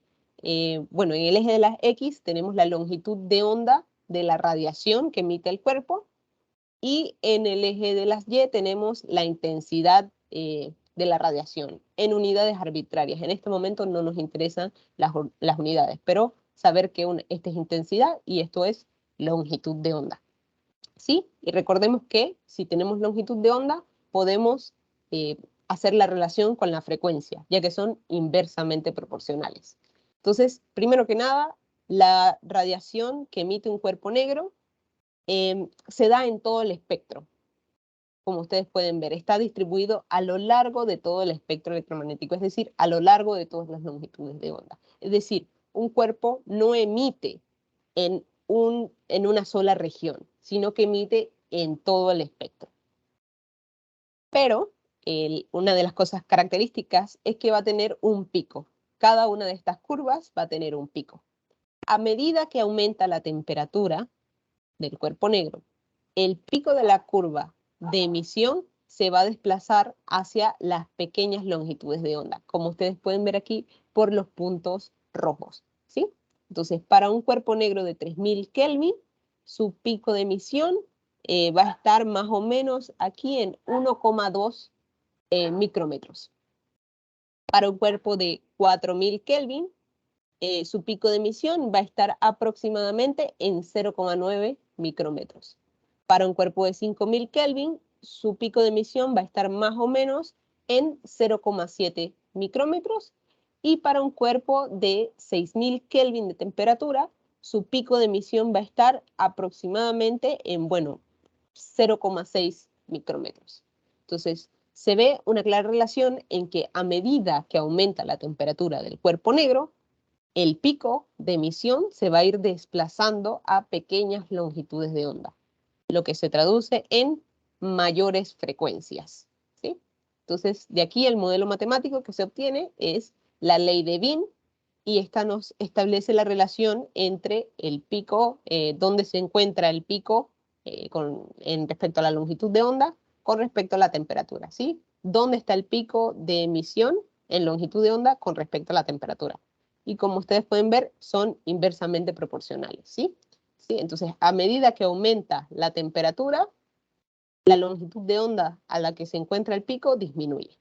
[SPEAKER 2] bueno, en el eje de las X tenemos la longitud de onda de la radiación que emite el cuerpo y en el eje de las Y tenemos la intensidad de la radiación en unidades arbitrarias. En este momento no nos interesan las unidades, pero saber que esta es intensidad y esto es longitud de onda. ¿Sí? Y recordemos que si tenemos longitud de onda, podemos hacer la relación con la frecuencia, ya que son inversamente proporcionales. Entonces, primero que nada, la radiación que emite un cuerpo negro se da en todo el espectro. Como ustedes pueden ver, está distribuido a lo largo de todo el espectro electromagnético, es decir, a lo largo de todas las longitudes de onda. Es decir, un cuerpo no emite en una sola región, sino que emite en todo el espectro. Pero una de las cosas características es que va a tener un pico. Cada una de estas curvas va a tener un pico. A medida que aumenta la temperatura del cuerpo negro, el pico de la curva de emisión se va a desplazar hacia las pequeñas longitudes de onda, como ustedes pueden ver aquí por los puntos rojos, ¿sí? Entonces, para un cuerpo negro de 3000 Kelvin, su pico de emisión va a estar más o menos aquí en 1,2 micrómetros. Para un cuerpo de 4000 Kelvin, su pico de emisión va a estar aproximadamente en 0,9 micrómetros. Para un cuerpo de 5000 Kelvin, su pico de emisión va a estar más o menos en 0,7 micrómetros. Y para un cuerpo de 6000 Kelvin de temperatura, su pico de emisión va a estar aproximadamente en, bueno, 0,6 micrómetros. Entonces, se ve una clara relación en que a medida que aumenta la temperatura del cuerpo negro, el pico de emisión se va a ir desplazando a pequeñas longitudes de onda, lo que se traduce en mayores frecuencias, ¿sí? Entonces, de aquí el modelo matemático que se obtiene es la ley de Wien, y esta nos establece la relación entre el pico, donde se encuentra el pico en respecto a la longitud de onda con respecto a la temperatura, ¿sí? ¿Dónde está el pico de emisión en longitud de onda con respecto a la temperatura? Y como ustedes pueden ver, son inversamente proporcionales, ¿sí? ¿Sí? Entonces, a medida que aumenta la temperatura, la longitud de onda a la que se encuentra el pico disminuye.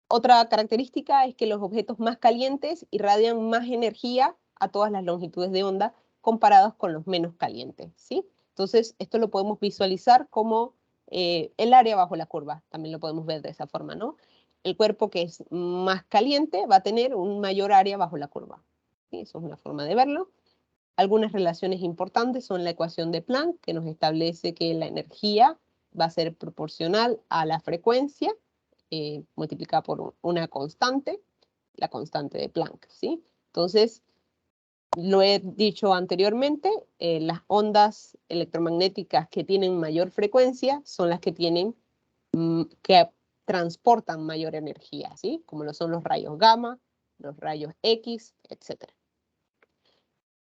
[SPEAKER 2] Otra característica es que los objetos más calientes irradian más energía a todas las longitudes de onda comparados con los menos calientes, ¿sí? Entonces, esto lo podemos visualizar como el área bajo la curva, también lo podemos ver de esa forma, ¿no? El cuerpo que es más caliente va a tener un mayor área bajo la curva, ¿sí? Eso es una forma de verlo. Algunas relaciones importantes son la ecuación de Planck, que nos establece que la energía va a ser proporcional a la frecuencia, multiplicada por una constante, la constante de Planck, ¿sí? Entonces, lo he dicho anteriormente, las ondas electromagnéticas que tienen mayor frecuencia son las que tienen, que transportan mayor energía, ¿sí? Como lo son los rayos gamma, los rayos X, etc.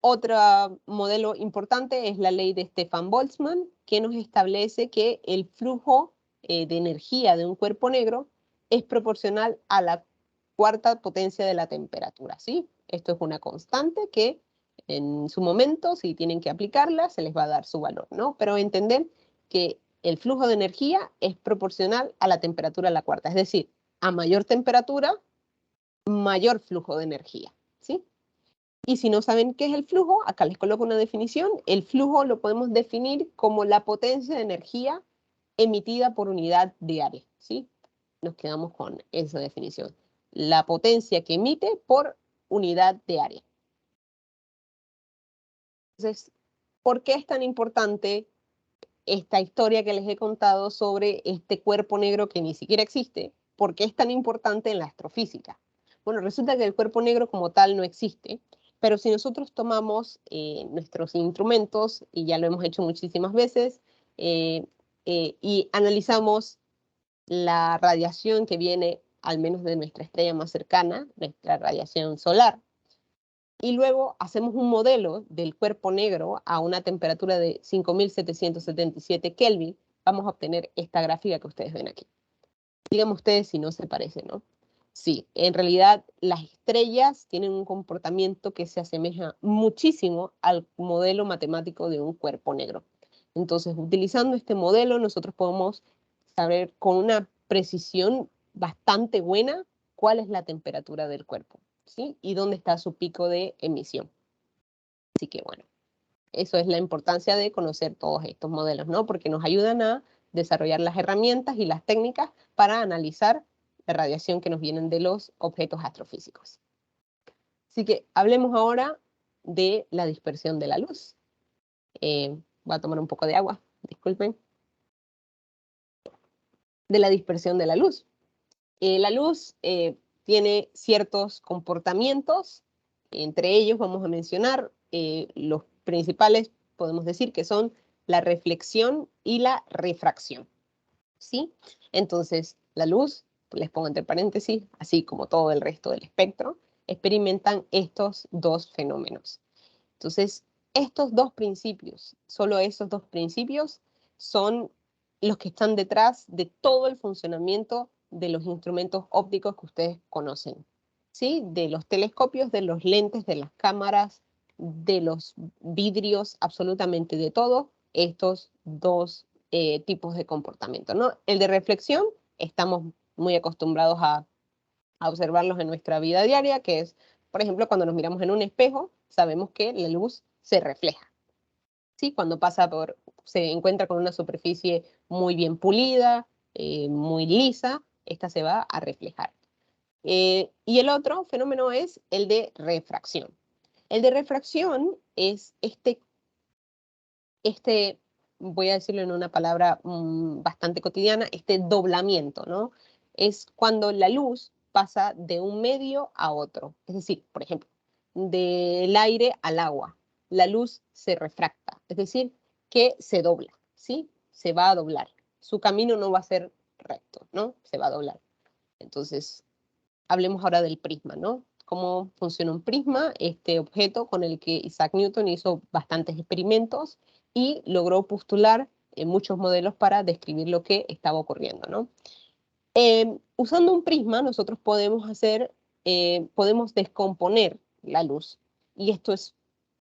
[SPEAKER 2] Otro modelo importante es la ley de Stefan-Boltzmann, que nos establece que el flujo de energía de un cuerpo negro es proporcional a la cuarta potencia de la temperatura, ¿sí? Esto es una constante que en su momento, si tienen que aplicarla, se les va a dar su valor, ¿no? Pero entender que el flujo de energía es proporcional a la temperatura a la cuarta, es decir, a mayor temperatura, mayor flujo de energía, ¿sí? Y si no saben qué es el flujo, acá les coloco una definición. El flujo lo podemos definir como la potencia de energía emitida por unidad de área, ¿sí? Nos quedamos con esa definición. La potencia que emite por unidad de área. Entonces, ¿por qué es tan importante esta historia que les he contado sobre este cuerpo negro que ni siquiera existe? ¿Por qué es tan importante en la astrofísica? Bueno, resulta que el cuerpo negro como tal no existe, pero si nosotros tomamos nuestros instrumentos, y ya lo hemos hecho muchísimas veces, y analizamos la radiación que viene al menos de nuestra estrella más cercana, nuestra radiación solar, y luego hacemos un modelo del cuerpo negro a una temperatura de 5777 Kelvin, vamos a obtener esta gráfica que ustedes ven aquí. Díganme ustedes si no se parece, ¿no? Sí, en realidad las estrellas tienen un comportamiento que se asemeja muchísimo al modelo matemático de un cuerpo negro. Entonces, utilizando este modelo, nosotros podemos saber con una precisión bastante buena cuál es la temperatura del cuerpo, ¿sí? Y dónde está su pico de emisión. Así que bueno, eso es la importancia de conocer todos estos modelos, ¿no? Porque nos ayudan a desarrollar las herramientas y las técnicas para analizar la radiación que nos vienen de los objetos astrofísicos. Así que hablemos ahora de la dispersión de la luz. Voy a tomar un poco de agua, disculpen. De la dispersión de la luz. La luz tiene ciertos comportamientos, entre ellos vamos a mencionar los principales, podemos decir que son la reflexión y la refracción, ¿sí? Entonces, la luz, les pongo entre paréntesis, así como todo el resto del espectro, experimentan estos dos fenómenos. Entonces, estos dos principios, solo esos dos principios, son los que están detrás de todo el funcionamiento de los instrumentos ópticos que ustedes conocen, ¿sí? De los telescopios, de los lentes, de las cámaras, de los vidrios, absolutamente de todo, estos dos tipos de comportamiento, ¿no? El de reflexión, estamos muy acostumbrados a observarlos en nuestra vida diaria, que es, por ejemplo, cuando nos miramos en un espejo, sabemos que la luz se refleja, ¿sí? Cuando se encuentra con una superficie muy bien pulida, muy lisa, esta se va a reflejar. Y el otro fenómeno es el de refracción. El de refracción es voy a decirlo en una palabra bastante cotidiana, este doblamiento, ¿no? Es cuando la luz pasa de un medio a otro. Es decir, por ejemplo, del aire al agua. La luz se refracta, es decir, que se dobla, ¿sí? Se va a doblar. Su camino no va a ser recto, ¿no? Se va a doblar. Entonces, hablemos ahora del prisma, ¿no? ¿Cómo funciona un prisma? Este objeto con el que Isaac Newton hizo bastantes experimentos y logró postular muchos modelos para describir lo que estaba ocurriendo, ¿no? Usando un prisma nosotros podemos descomponer la luz, y esto es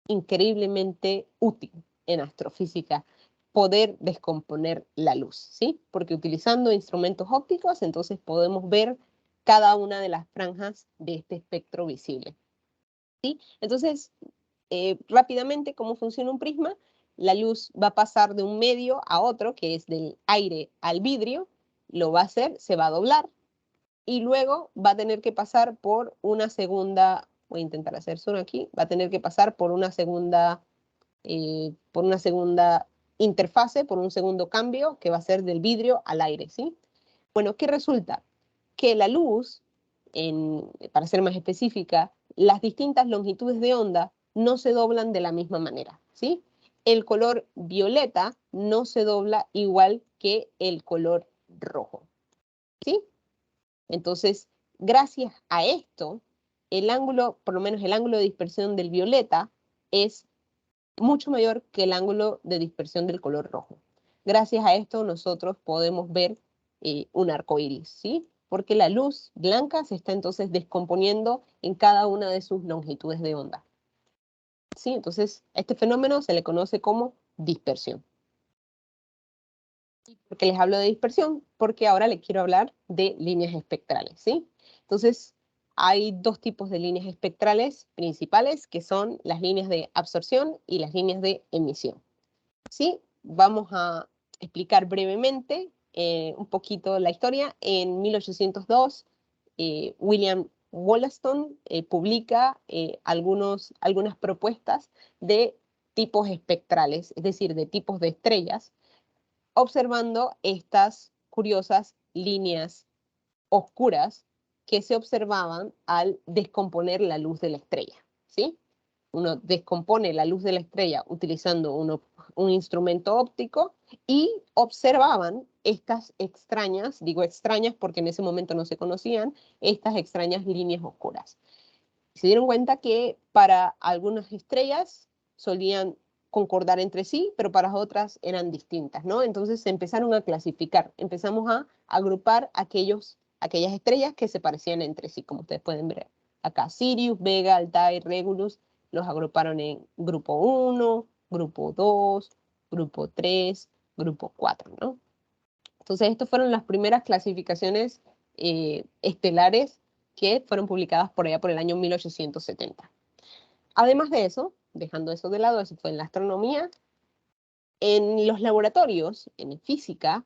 [SPEAKER 2] increíblemente útil en astrofísica, poder descomponer la luz, ¿sí? Porque utilizando instrumentos ópticos, entonces podemos ver cada una de las franjas de este espectro visible, ¿sí? Entonces, rápidamente, ¿cómo funciona un prisma? La luz va a pasar de un medio a otro, que es del aire al vidrio, lo va a hacer, se va a doblar, y luego va a tener que pasar por una segunda, voy a intentar hacer zoom aquí, va a tener que pasar por una segunda interfase, por un segundo cambio, que va a ser del vidrio al aire, ¿sí? Bueno, ¿qué resulta? Que la luz, para ser más específica, las distintas longitudes de onda no se doblan de la misma manera, ¿sí? El color violeta no se dobla igual que el color rojo, ¿sí? Entonces, gracias a esto, el ángulo, por lo menos el ángulo de dispersión del violeta, es mucho mayor que el ángulo de dispersión del color rojo. Gracias a esto nosotros podemos ver un arco iris, ¿sí? Porque la luz blanca se está entonces descomponiendo en cada una de sus longitudes de onda, ¿sí? Entonces, a este fenómeno se le conoce como dispersión. ¿Por qué les hablo de dispersión? Porque ahora les quiero hablar de líneas espectrales, ¿sí? Entonces, hay dos tipos de líneas espectrales principales, que son las líneas de absorción y las líneas de emisión, ¿sí? Vamos a explicar brevemente un poquito la historia. En 1802, William Wollaston publica algunas propuestas de tipos espectrales, es decir, de tipos de estrellas, observando estas curiosas líneas oscuras que se observaban al descomponer la luz de la estrella, ¿sí? Uno descompone la luz de la estrella utilizando un instrumento óptico y observaban estas extrañas, digo extrañas porque en ese momento no se conocían, estas extrañas líneas oscuras. Se dieron cuenta que para algunas estrellas solían concordar entre sí, pero para otras eran distintas, ¿no? Entonces se empezaron a clasificar, empezamos a agrupar aquellas estrellas que se parecían entre sí, como ustedes pueden ver acá. Sirius, Vega, Altair, Regulus, los agruparon en grupo 1, grupo 2, grupo 3, grupo 4, ¿no? Entonces, estas fueron las primeras clasificaciones estelares que fueron publicadas por allá por el año 1870. Además de eso, dejando eso de lado, eso fue en la astronomía, en los laboratorios, en física,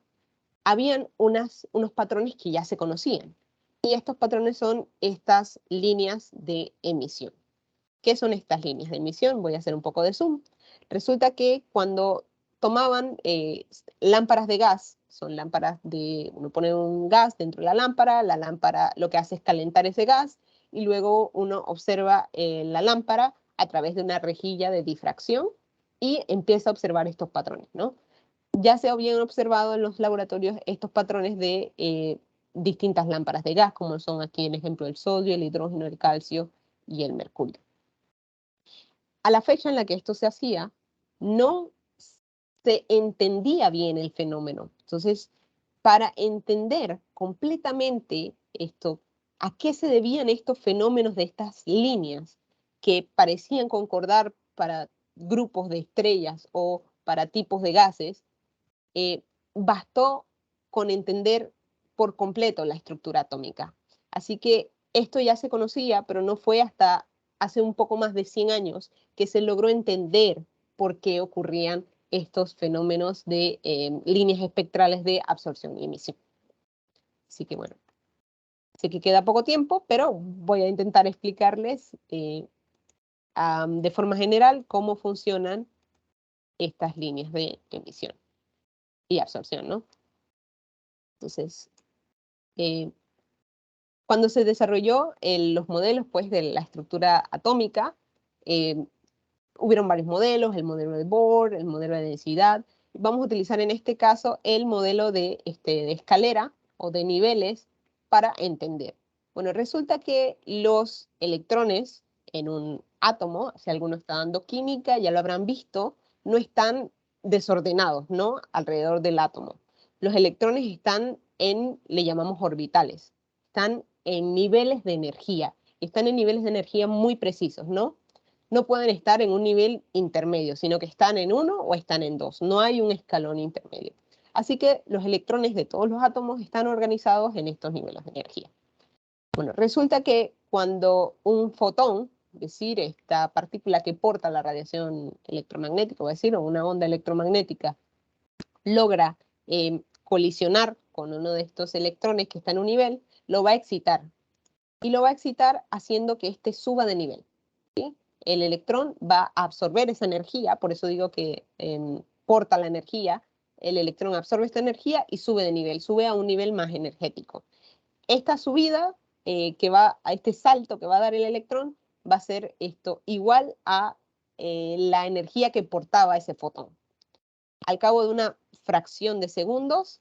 [SPEAKER 2] habían unos patrones que ya se conocían. Y estos patrones son estas líneas de emisión. ¿Qué son estas líneas de emisión? Voy a hacer un poco de zoom. Resulta que cuando tomaban lámparas de gas, son lámparas uno pone un gas dentro de la lámpara lo que hace es calentar ese gas y luego uno observa la lámpara a través de una rejilla de difracción y empieza a observar estos patrones, ¿no? Ya se habían observado en los laboratorios estos patrones de distintas lámparas de gas, como son aquí el ejemplo del sodio, el hidrógeno, el calcio y el mercurio. A la fecha en la que esto se hacía, no se entendía bien el fenómeno. Entonces, para entender completamente esto, a qué se debían estos fenómenos de estas líneas que parecían concordar para grupos de estrellas o para tipos de gases, bastó con entender por completo la estructura atómica. Así que esto ya se conocía, pero no fue hasta hace un poco más de 100 años que se logró entender por qué ocurrían estos fenómenos de líneas espectrales de absorción y emisión. Así que bueno, sé que queda poco tiempo, pero voy a intentar explicarles de forma general cómo funcionan estas líneas de emisión y absorción, ¿no? Entonces, cuando se desarrolló los modelos pues, de la estructura atómica, hubieron varios modelos, el modelo de Bohr, el modelo de densidad. Vamos a utilizar en este caso el modelo de escalera o de niveles para entender. Bueno, resulta que los electrones en un átomo, si alguno está dando química, ya lo habrán visto, no están desordenados, ¿no? Alrededor del átomo. Los electrones están le llamamos orbitales, están en niveles de energía, están en niveles de energía muy precisos, ¿no? No pueden estar en un nivel intermedio, sino que están en 1 o están en 2. No hay un escalón intermedio. Así que los electrones de todos los átomos están organizados en estos niveles de energía. Bueno, resulta que cuando un fotón, es decir, esta partícula que porta la radiación electromagnética, o decir, una onda electromagnética, logra colisionar con uno de estos electrones que está en un nivel, lo va a excitar. Y lo va a excitar haciendo que éste suba de nivel. ¿Sí? El electrón va a absorber esa energía, por eso digo que porta la energía, el electrón absorbe esta energía y sube de nivel, sube a un nivel más energético. Esta subida, a este salto que va a dar el electrón, va a ser esto igual a la energía que portaba ese fotón. Al cabo de una fracción de segundos,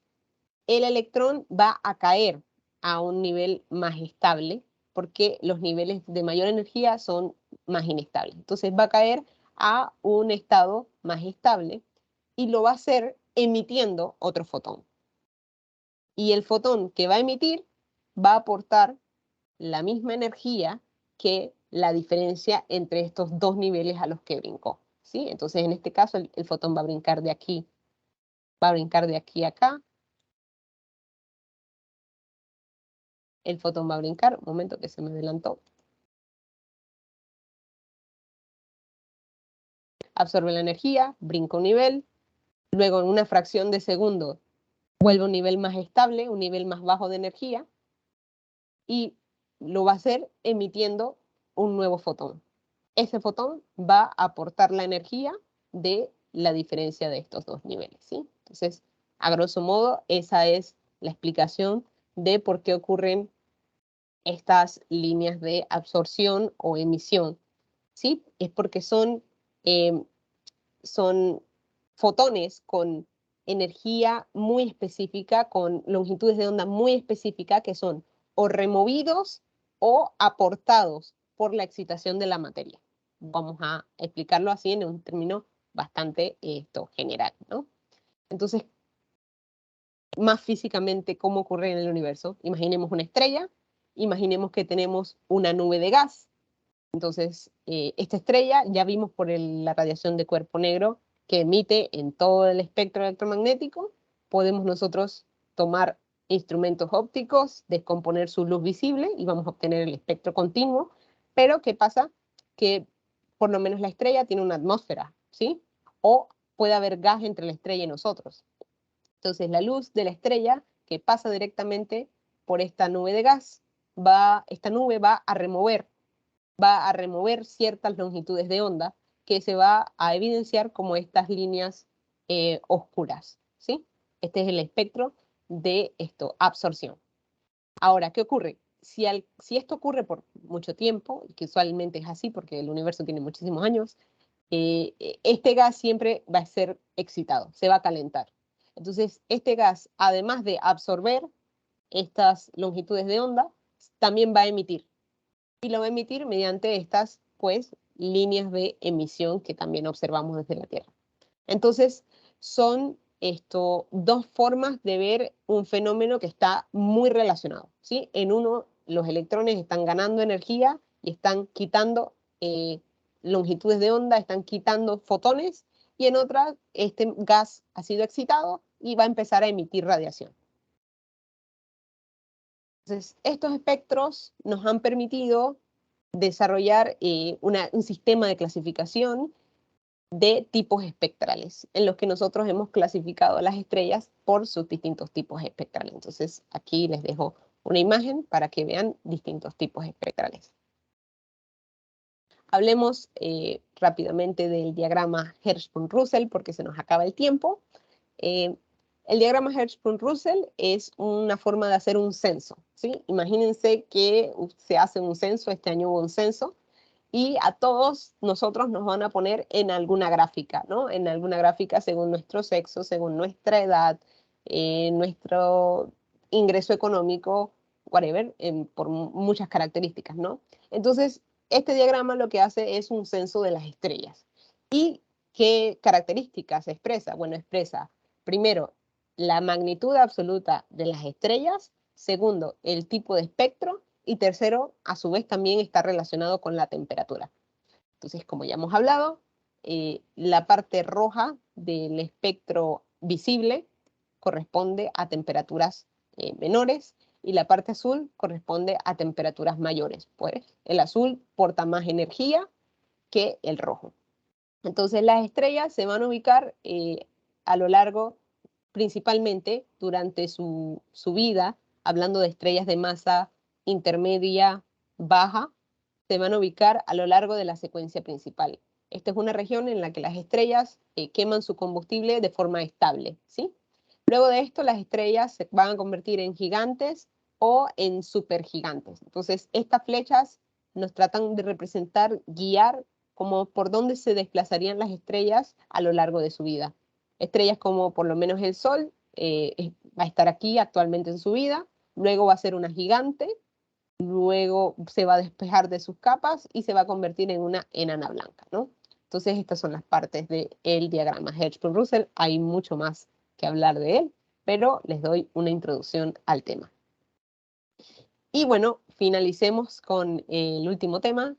[SPEAKER 2] el electrón va a caer a un nivel más estable, porque los niveles de mayor energía son más inestables. Entonces va a caer a un estado más estable y lo va a hacer emitiendo otro fotón. Y el fotón que va a emitir va a aportar la misma energía que la diferencia entre estos dos niveles a los que brincó. ¿Sí? Entonces en este caso el fotón va a brincar de aquí, a acá. El fotón va a brincar, un momento que se me adelantó. Absorbe la energía, brinca un nivel, luego en una fracción de segundo vuelve a un nivel más estable, un nivel más bajo de energía, y lo va a hacer emitiendo un nuevo fotón. Ese fotón va a aportar la energía de la diferencia de estos dos niveles, ¿sí? Entonces, a grosso modo, esa es la explicación de por qué ocurren estas líneas de absorción o emisión, ¿sí? Es porque son fotones con energía muy específica, con longitudes de onda muy específica, que son o removidos o aportados por la excitación de la materia. Vamos a explicarlo así en un término bastante general, ¿no? Entonces, más físicamente, ¿cómo ocurre en el universo? Imaginemos una estrella, imaginemos que tenemos una nube de gas. Entonces, esta estrella, ya vimos por la radiación de cuerpo negro que emite en todo el espectro electromagnético, podemos nosotros tomar instrumentos ópticos, descomponer su luz visible y vamos a obtener el espectro continuo. Pero, ¿qué pasa? Que por lo menos la estrella tiene una atmósfera, ¿sí? O puede haber gas entre la estrella y nosotros. Entonces, la luz de la estrella que pasa directamente por esta nube de gas, esta nube va a remover ciertas longitudes de onda que se va a evidenciar como estas líneas oscuras, ¿sí? Este es el espectro de absorción. Ahora, ¿qué ocurre? Si esto ocurre por mucho tiempo, que usualmente es así porque el universo tiene muchísimos años, este gas siempre va a ser excitado, se va a calentar. Entonces, este gas, además de absorber estas longitudes de onda, también va a emitir. Y lo va a emitir mediante estas, pues, líneas de emisión que también observamos desde la Tierra. Entonces, son dos formas de ver un fenómeno que está muy relacionado, ¿sí? En uno, los electrones están ganando energía y están quitando longitudes de onda, están quitando fotones, y en otra, este gas ha sido excitado y va a empezar a emitir radiación. Entonces, estos espectros nos han permitido desarrollar un sistema de clasificación de tipos espectrales, en los que nosotros hemos clasificado las estrellas por sus distintos tipos espectrales. Entonces, aquí les dejo una imagen para que vean distintos tipos espectrales. Hablemos rápidamente del diagrama Hertzsprung-Russell, porque se nos acaba el tiempo. El diagrama Hertzsprung-Russell es una forma de hacer un censo, ¿sí? Imagínense que se hace un censo, este año hubo un censo, y a todos nosotros nos van a poner en alguna gráfica, ¿no? En alguna gráfica según nuestro sexo, según nuestra edad, nuestro ingreso económico, whatever, por muchas características, ¿no? Entonces, este diagrama lo que hace es un censo de las estrellas. ¿Y qué características expresa? Bueno, expresa, primero, la magnitud absoluta de las estrellas, segundo, el tipo de espectro, y tercero, a su vez también está relacionado con la temperatura. Entonces, como ya hemos hablado, la parte roja del espectro visible corresponde a temperaturas menores y la parte azul corresponde a temperaturas mayores. Pues el azul porta más energía que el rojo. Entonces, las estrellas se van a ubicar a lo largo, principalmente durante su vida, hablando de estrellas de masa intermedia, baja, se van a ubicar a lo largo de la secuencia principal. Esta es una región en la que las estrellas queman su combustible de forma estable, ¿sí? Luego de esto, las estrellas se van a convertir en gigantes o en supergigantes. Entonces, estas flechas nos tratan de representar, guiar como por dónde se desplazarían las estrellas a lo largo de su vida. Estrellas como por lo menos el Sol va a estar aquí actualmente en su vida, luego va a ser una gigante, luego se va a despejar de sus capas y se va a convertir en una enana blanca, ¿no? Entonces estas son las partes del diagrama Hertzsprung-Russell. Hay mucho más que hablar de él, pero les doy una introducción al tema. Y bueno, finalicemos con el último tema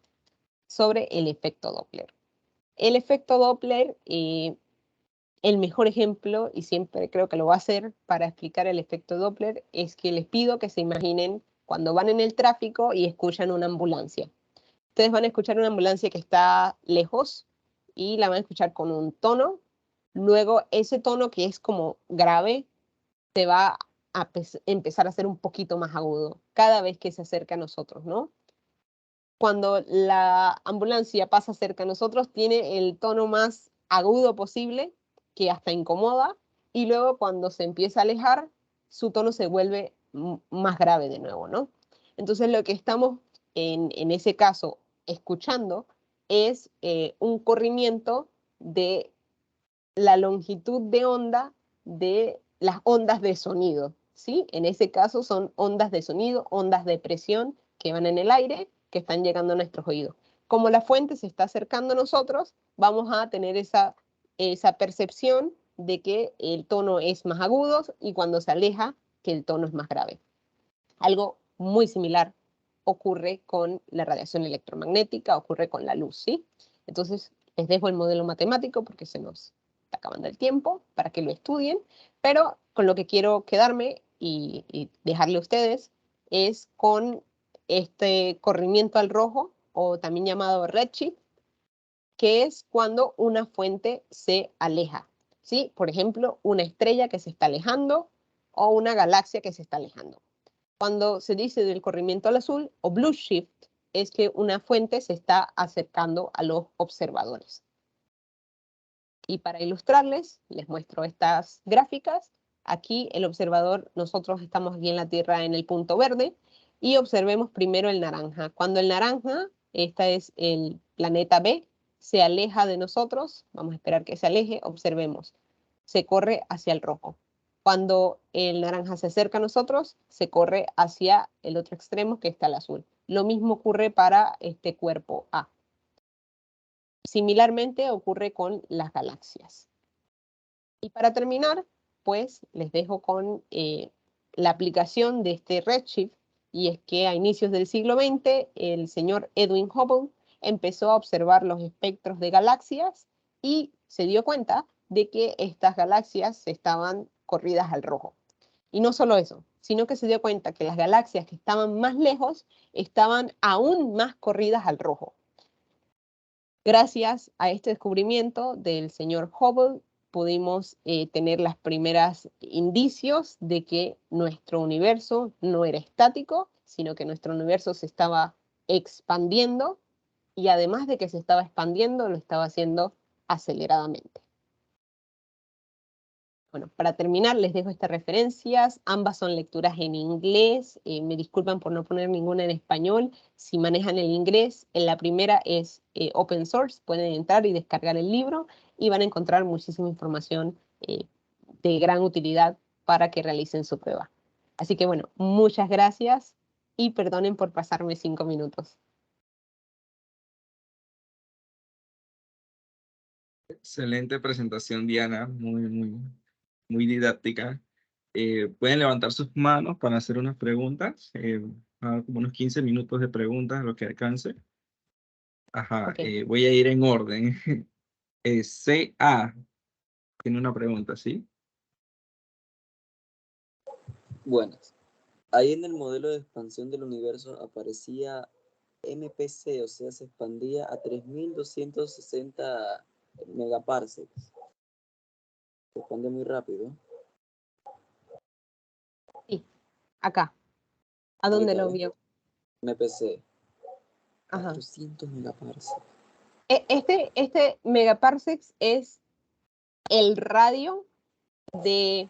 [SPEAKER 2] sobre el efecto Doppler. El efecto Doppler, el mejor ejemplo, y siempre creo que lo va a hacer para explicar el efecto Doppler, es que les pido que se imaginen cuando van en el tráfico y escuchan una ambulancia. Ustedes van a escuchar una ambulancia que está lejos y la van a escuchar con un tono. Luego ese tono que es como grave se va a empezar a ser un poquito más agudo cada vez que se acerca a nosotros, ¿no? Cuando la ambulancia pasa cerca a nosotros, tiene el tono más agudo posible, que hasta incomoda, y luego cuando se empieza a alejar, su tono se vuelve más grave de nuevo, ¿no? Entonces lo que estamos en ese caso escuchando es un corrimiento de la longitud de onda de las ondas de sonido, ¿sí? En ese caso son ondas de sonido, ondas de presión que van en el aire, que están llegando a nuestros oídos. Como la fuente se está acercando a nosotros, vamos a tener esa percepción de que el tono es más agudo y cuando se aleja, que el tono es más grave. Algo muy similar ocurre con la radiación electromagnética, ocurre con la luz, ¿sí? Entonces, les dejo el modelo matemático porque se nos está acabando el tiempo para que lo estudien, pero con lo que quiero quedarme y dejarle a ustedes es con este corrimiento al rojo, o también llamado redshift, que es cuando una fuente se aleja, ¿sí? Por ejemplo, una estrella que se está alejando o una galaxia que se está alejando. Cuando se dice del corrimiento al azul o blue shift, es que una fuente se está acercando a los observadores. Y para ilustrarles, les muestro estas gráficas. Aquí el observador, nosotros estamos aquí en la Tierra en el punto verde, y observemos primero el naranja. Cuando el naranja, este es el planeta B, se aleja de nosotros, vamos a esperar que se aleje, observemos, se corre hacia el rojo. Cuando el naranja se acerca a nosotros, se corre hacia el otro extremo, que está el azul. Lo mismo ocurre para este cuerpo A. Similarmente ocurre con las galaxias. Y para terminar, pues les dejo con la aplicación de este redshift, y es que a inicios del siglo XX el señor Edwin Hubble empezó a observar los espectros de galaxias y se dio cuenta de que estas galaxias estaban corridas al rojo. Y no solo eso, sino que se dio cuenta que las galaxias que estaban más lejos estaban aún más corridas al rojo. Gracias a este descubrimiento del señor Hubble, pudimos tener las primeras indicios de que nuestro universo no era estático, sino que nuestro universo se estaba expandiendo, y además de que se estaba expandiendo, lo estaba haciendo aceleradamente. Bueno, para terminar, les dejo estas referencias. Ambas son lecturas en inglés. Me disculpan por no poner ninguna en español. Si manejan el inglés, en la primera es open source. Pueden entrar y descargar el libro y van a encontrar muchísima información de gran utilidad para que realicen su prueba. Así que bueno, muchas gracias y perdonen por pasarme 5 minutos.
[SPEAKER 1] Excelente presentación, Diana, muy didáctica. Pueden levantar sus manos para hacer unas preguntas, como unos 15 minutos de preguntas, lo que alcance. Ajá,
[SPEAKER 2] Okay.
[SPEAKER 1] voy a ir en orden. CA tiene una pregunta, ¿sí?
[SPEAKER 6] Buenas. Ahí en el modelo de expansión del universo aparecía MPC, o sea, se expandía a 3260 megaparsecs. Se expande muy rápido.
[SPEAKER 2] Sí, acá. ¿A dónde lo vio?
[SPEAKER 6] MPC.
[SPEAKER 2] Ajá.
[SPEAKER 6] 400 megaparsecs.
[SPEAKER 2] Este megaparsecs es el radio de,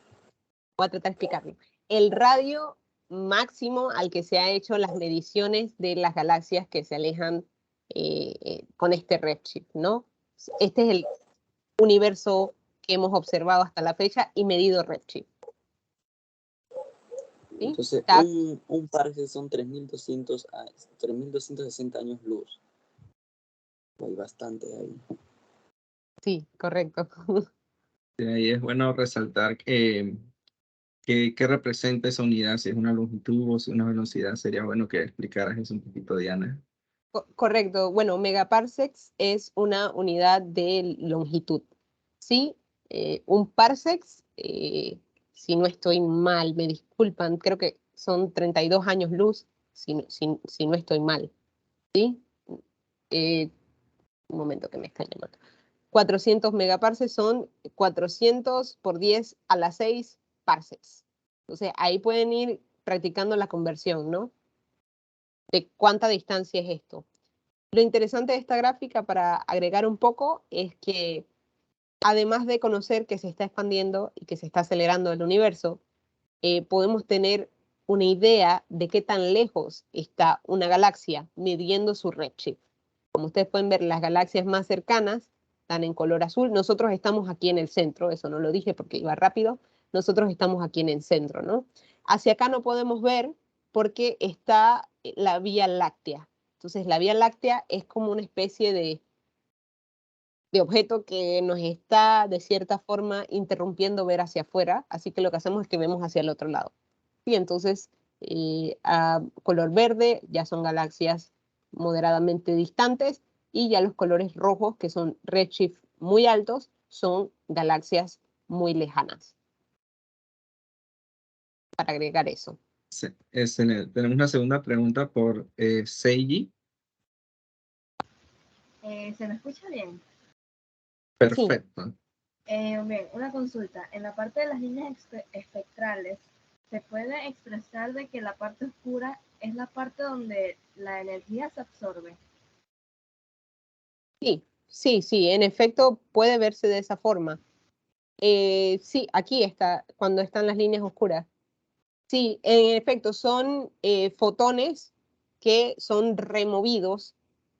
[SPEAKER 2] voy a tratar de explicarlo, el radio máximo al que se ha hecho las mediciones de las galaxias que se alejan con este redshift, ¿no? Este es el universo que hemos observado hasta la fecha y medido redshift. ¿Sí?
[SPEAKER 6] Entonces, un parsec son 3260 años luz. Hay bastante ahí.
[SPEAKER 2] Sí, correcto.
[SPEAKER 1] Sí, ahí es bueno resaltar que representa esa unidad, si es una longitud o si es una velocidad. Sería bueno que explicaras eso un poquito, Diana.
[SPEAKER 2] Correcto. Bueno, megaparsecs es una unidad de longitud. ¿Sí? Un parsecs, si no estoy mal, me disculpan, creo que son 32 años luz, si no estoy mal. ¿Sí? Un momento que me están llamando. 400 megaparsecs son 400 por 10 a la 6 parsecs. Entonces, ahí pueden ir practicando la conversión, ¿no? De cuánta distancia es esto. Lo interesante de esta gráfica, para agregar un poco, es que además de conocer que se está expandiendo y que se está acelerando el universo, podemos tener una idea de qué tan lejos está una galaxia midiendo su redshift. Como ustedes pueden ver, las galaxias más cercanas están en color azul. Nosotros estamos aquí en el centro, eso no lo dije porque iba rápido. Nosotros estamos aquí en el centro, ¿no? Hacia acá no podemos ver porque está la Vía Láctea. Entonces, la Vía Láctea es como una especie de objeto que nos está, de cierta forma, interrumpiendo ver hacia afuera, así que lo que hacemos es que vemos hacia el otro lado. Y entonces, a color verde ya son galaxias moderadamente distantes, y ya los colores rojos, que son redshift muy altos, son galaxias muy lejanas. Para agregar eso.
[SPEAKER 1] Sí, tenemos una segunda pregunta por Seiji.
[SPEAKER 7] ¿Se me escucha bien?
[SPEAKER 1] Perfecto.
[SPEAKER 7] Sí. Bien, una consulta. En la parte de las líneas espectrales, ¿se puede expresar de que la parte oscura es la parte donde la energía se absorbe?
[SPEAKER 2] Sí, en efecto puede verse de esa forma. Sí, aquí está, cuando están las líneas oscuras. Sí, en efecto, son fotones que son removidos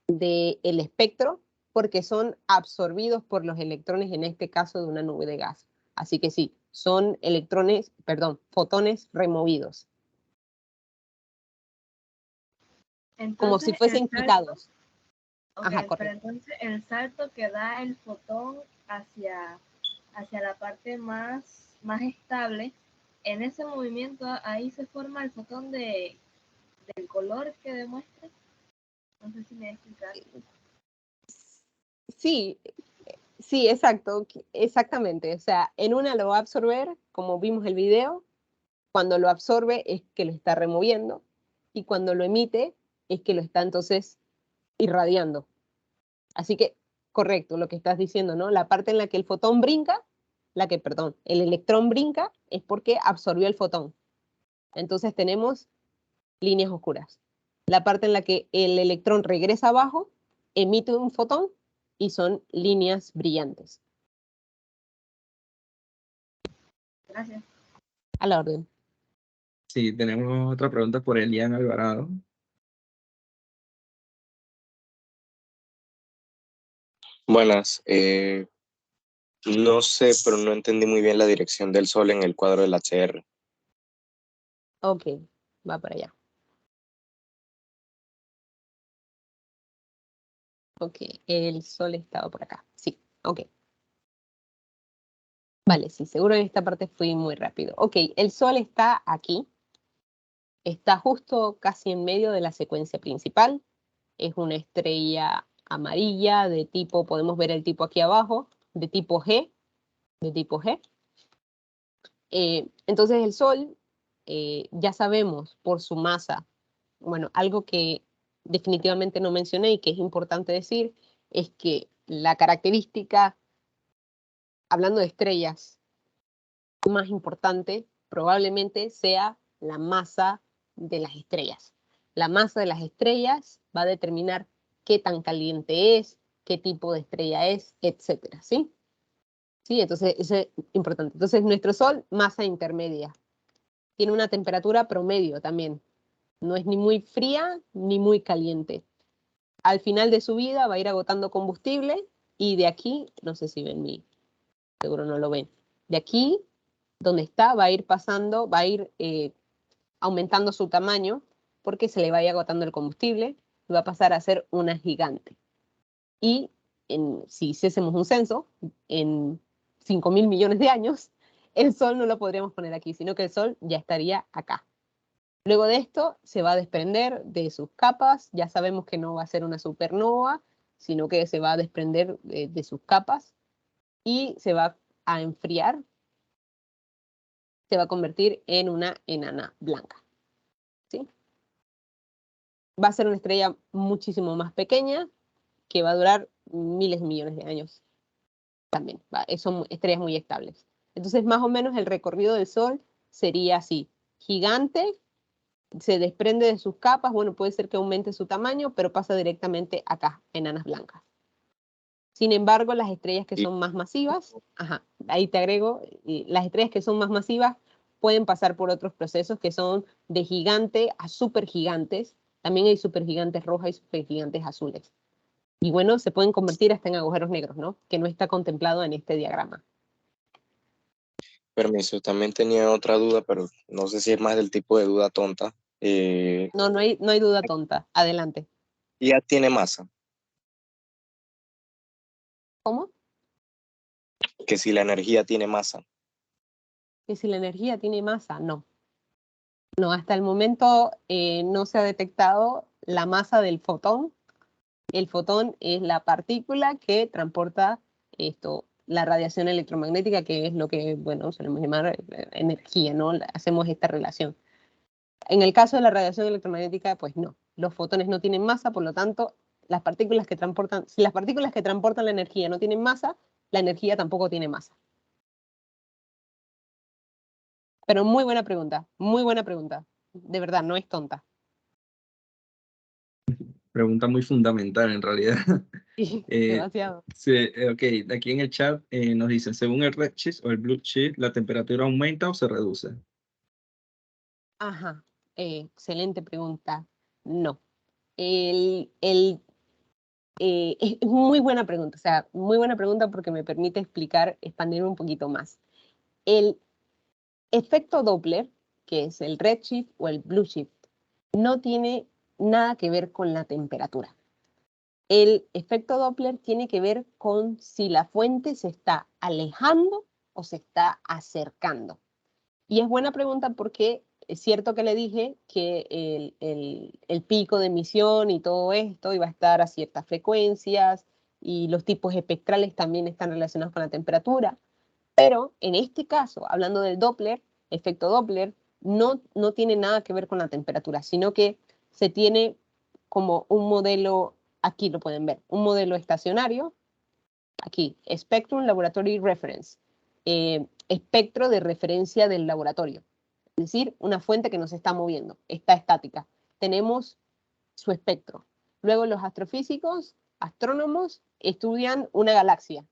[SPEAKER 2] del espectro porque son absorbidos por los electrones, en este caso de una nube de gas. Así que sí, son fotones removidos.
[SPEAKER 7] Entonces,
[SPEAKER 2] como si fuesen quitados.
[SPEAKER 7] Okay,
[SPEAKER 2] Ajá, correcto.
[SPEAKER 7] pero entonces el salto que da el fotón hacia hacia la parte más estable, en ese movimiento ahí se forma el fotón del color que demuestra. No sé si me voy a explicar.
[SPEAKER 2] Sí, sí, exacto, exactamente. O sea, en una lo va a absorber, como vimos el video, cuando lo absorbe es que lo está removiendo y cuando lo emite es que lo está entonces irradiando. Así que, correcto, lo que estás diciendo, ¿no? La parte en la que el fotón brinca, el electrón brinca es porque absorbió el fotón. Entonces tenemos líneas oscuras. La parte en la que el electrón regresa abajo, emite un fotón y son líneas brillantes.
[SPEAKER 7] Gracias.
[SPEAKER 2] A la orden.
[SPEAKER 1] Sí, tenemos otra pregunta por Elian Alvarado.
[SPEAKER 8] Buenas, no sé, pero no entendí muy bien la dirección del Sol en el cuadro del HR.
[SPEAKER 2] Ok, va para allá. Ok, el Sol estaba por acá. Sí, ok. Vale, sí, seguro en esta parte fui muy rápido. Ok, el Sol está aquí. Está justo casi en medio de la secuencia principal. Es una estrella amarilla de tipo, podemos ver el tipo aquí abajo, de tipo G. Entonces el Sol, ya sabemos por su masa, bueno, algo que definitivamente no mencioné y que es importante decir, es que la característica, hablando de estrellas, más importante probablemente sea la masa de las estrellas. La masa de las estrellas va a determinar qué tan caliente es, qué tipo de estrella es, etcétera, ¿sí? Sí, entonces eso es importante. Entonces nuestro Sol, masa intermedia. Tiene una temperatura promedio también. No es ni muy fría ni muy caliente. Al final de su vida va a ir agotando combustible y de aquí, no sé si ven seguro no lo ven, de aquí donde está va a ir pasando, va a ir aumentando su tamaño porque se le va a ir agotando el combustible y va a pasar a ser una gigante. Y si hiciésemos un censo, en 5.000 millones de años, el Sol no lo podríamos poner aquí, sino que el Sol ya estaría acá. Luego de esto se va a desprender de sus capas, ya sabemos que no va a ser una supernova, sino que se va a desprender de sus capas y se va a enfriar, se va a convertir en una enana blanca. ¿Sí? Va a ser una estrella muchísimo más pequeña que va a durar miles de millones de años también. Son estrellas muy estables. Entonces, más o menos el recorrido del Sol sería así: gigante, se desprende de sus capas, bueno, puede ser que aumente su tamaño, pero pasa directamente acá, enanas blancas. Sin embargo, las estrellas que son más masivas, ahí te agrego, las estrellas que son más masivas pueden pasar por otros procesos que son de gigante a supergigantes. También hay supergigantes rojas y supergigantes azules. Y bueno, se pueden convertir hasta en agujeros negros, ¿no? Que no está contemplado en este diagrama.
[SPEAKER 8] Permiso, también tenía otra duda, pero no sé si es más del tipo de duda tonta.
[SPEAKER 2] No hay duda tonta. Adelante.
[SPEAKER 8] ¿Ya tiene masa?
[SPEAKER 2] ¿Cómo?
[SPEAKER 8] Que si la energía tiene masa.
[SPEAKER 2] Que si la energía tiene masa, no. No, hasta el momento no se ha detectado la masa del fotón. El fotón es la partícula que transporta la radiación electromagnética, que es lo que, bueno, solemos llamar energía, ¿no? Hacemos esta relación. En el caso de la radiación electromagnética, pues no. Los fotones no tienen masa, por lo tanto, si las partículas que transportan la energía no tienen masa, la energía tampoco tiene masa. Pero muy buena pregunta, muy buena pregunta. De verdad, no es tonta.
[SPEAKER 1] Pregunta muy fundamental en realidad.
[SPEAKER 2] Sí,
[SPEAKER 1] Eh,
[SPEAKER 2] demasiado.
[SPEAKER 1] sí, ok, aquí en el chat nos dicen, según el redshift o el blueshift, ¿la temperatura aumenta o se reduce?
[SPEAKER 2] Ajá, excelente pregunta. No. Es muy buena pregunta, o sea, muy buena pregunta porque me permite expandir un poquito más. El efecto Doppler, que es el redshift o el blueshift, no tiene nada que ver con la temperatura. El efecto Doppler tiene que ver con si la fuente se está alejando o se está acercando? Y es buena pregunta porque es cierto que le dije que el pico de emisión y todo esto iba a estar a ciertas frecuencias y los tipos espectrales también están relacionados con la temperatura. Pero en este caso, hablando del Doppler, efecto Doppler, no tiene nada que ver con la temperatura, sino que se tiene como un modelo, aquí lo pueden ver, un modelo estacionario, aquí, Spectrum Laboratory Reference, espectro de referencia del laboratorio, es decir, una fuente que no se está moviendo, está estática. Tenemos su espectro. Luego los astrofísicos, astrónomos, estudian una galaxia,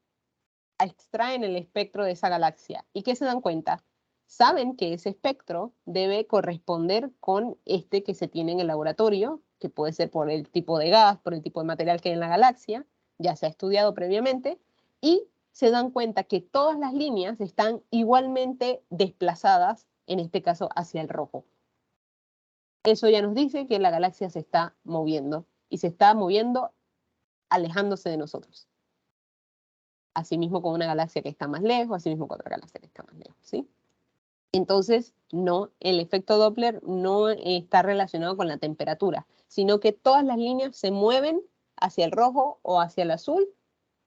[SPEAKER 2] extraen el espectro de esa galaxia. ¿Y qué se dan cuenta? Saben que ese espectro debe corresponder con este que se tiene en el laboratorio, que puede ser por el tipo de gas, por el tipo de material que hay en la galaxia, ya se ha estudiado previamente, y se dan cuenta que todas las líneas están igualmente desplazadas, en este caso hacia el rojo. Eso ya nos dice que la galaxia se está moviendo, y se está moviendo alejándose de nosotros. Asimismo con una galaxia que está más lejos, asimismo con otra galaxia que está más lejos, ¿sí? Entonces, no, el efecto Doppler no está relacionado con la temperatura, sino que todas las líneas se mueven hacia el rojo o hacia el azul,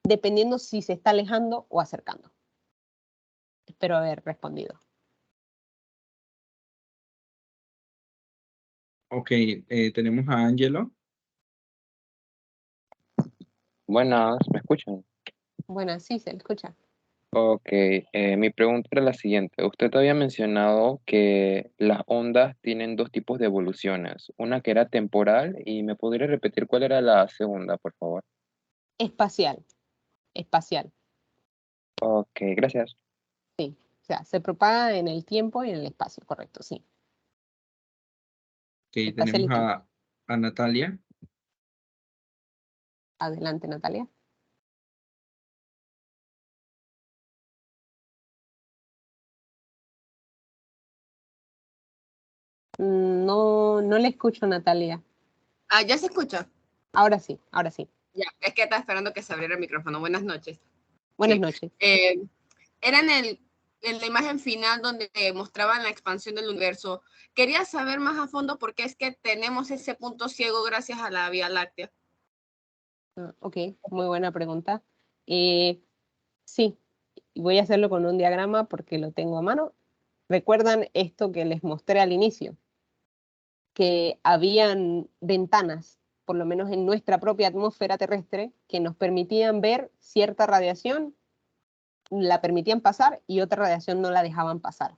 [SPEAKER 2] dependiendo si se está alejando o acercando. Espero haber respondido.
[SPEAKER 1] Ok, tenemos a Angelo.
[SPEAKER 9] Buenas, ¿me escuchan?
[SPEAKER 2] Bueno, sí, se le escucha.
[SPEAKER 9] Ok, mi pregunta era la siguiente. Usted había mencionado que las ondas tienen dos tipos de evoluciones, una que era temporal y me podría repetir cuál era la segunda, por favor.
[SPEAKER 2] Espacial, espacial,
[SPEAKER 9] Ok, gracias.
[SPEAKER 2] sí. O sea, se propaga en el tiempo y en el espacio, correcto, sí.
[SPEAKER 1] Ok,
[SPEAKER 2] Espacial
[SPEAKER 1] tenemos
[SPEAKER 2] y temporal.
[SPEAKER 1] a Natalia.
[SPEAKER 2] Adelante, Natalia. No, no le escucho, Natalia.
[SPEAKER 10] Ah, ¿ya se escucha?
[SPEAKER 2] Ahora sí, ahora sí.
[SPEAKER 10] Ya, es que estaba esperando que se abriera el micrófono. Buenas noches.
[SPEAKER 2] Buenas
[SPEAKER 10] Sí.
[SPEAKER 2] noches.
[SPEAKER 10] Era en la imagen final donde mostraban la expansión del universo. Quería saber más a fondo por qué es que tenemos ese punto ciego gracias a la Vía Láctea.
[SPEAKER 2] Ok, muy buena pregunta. Sí, voy a hacerlo con un diagrama porque lo tengo a mano. ¿Recuerdan esto que les mostré al inicio? Que habían ventanas, por lo menos en nuestra propia atmósfera terrestre, que nos permitían ver cierta radiación, la permitían pasar y otra radiación no la dejaban pasar.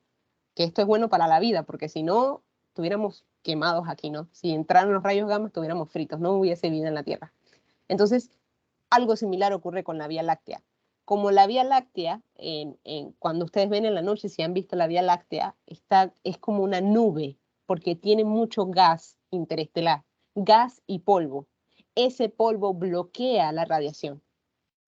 [SPEAKER 2] Que esto es bueno para la vida, porque si no, estuviéramos quemados aquí, ¿no? Si entraran los rayos gamma, estuviéramos fritos, no hubiese vida en la Tierra. Entonces, algo similar ocurre con la Vía Láctea. Como la Vía Láctea, cuando ustedes ven en la noche, si han visto la Vía Láctea, es como una nube, porque tiene mucho gas interestelar, gas y polvo. Ese polvo bloquea la radiación.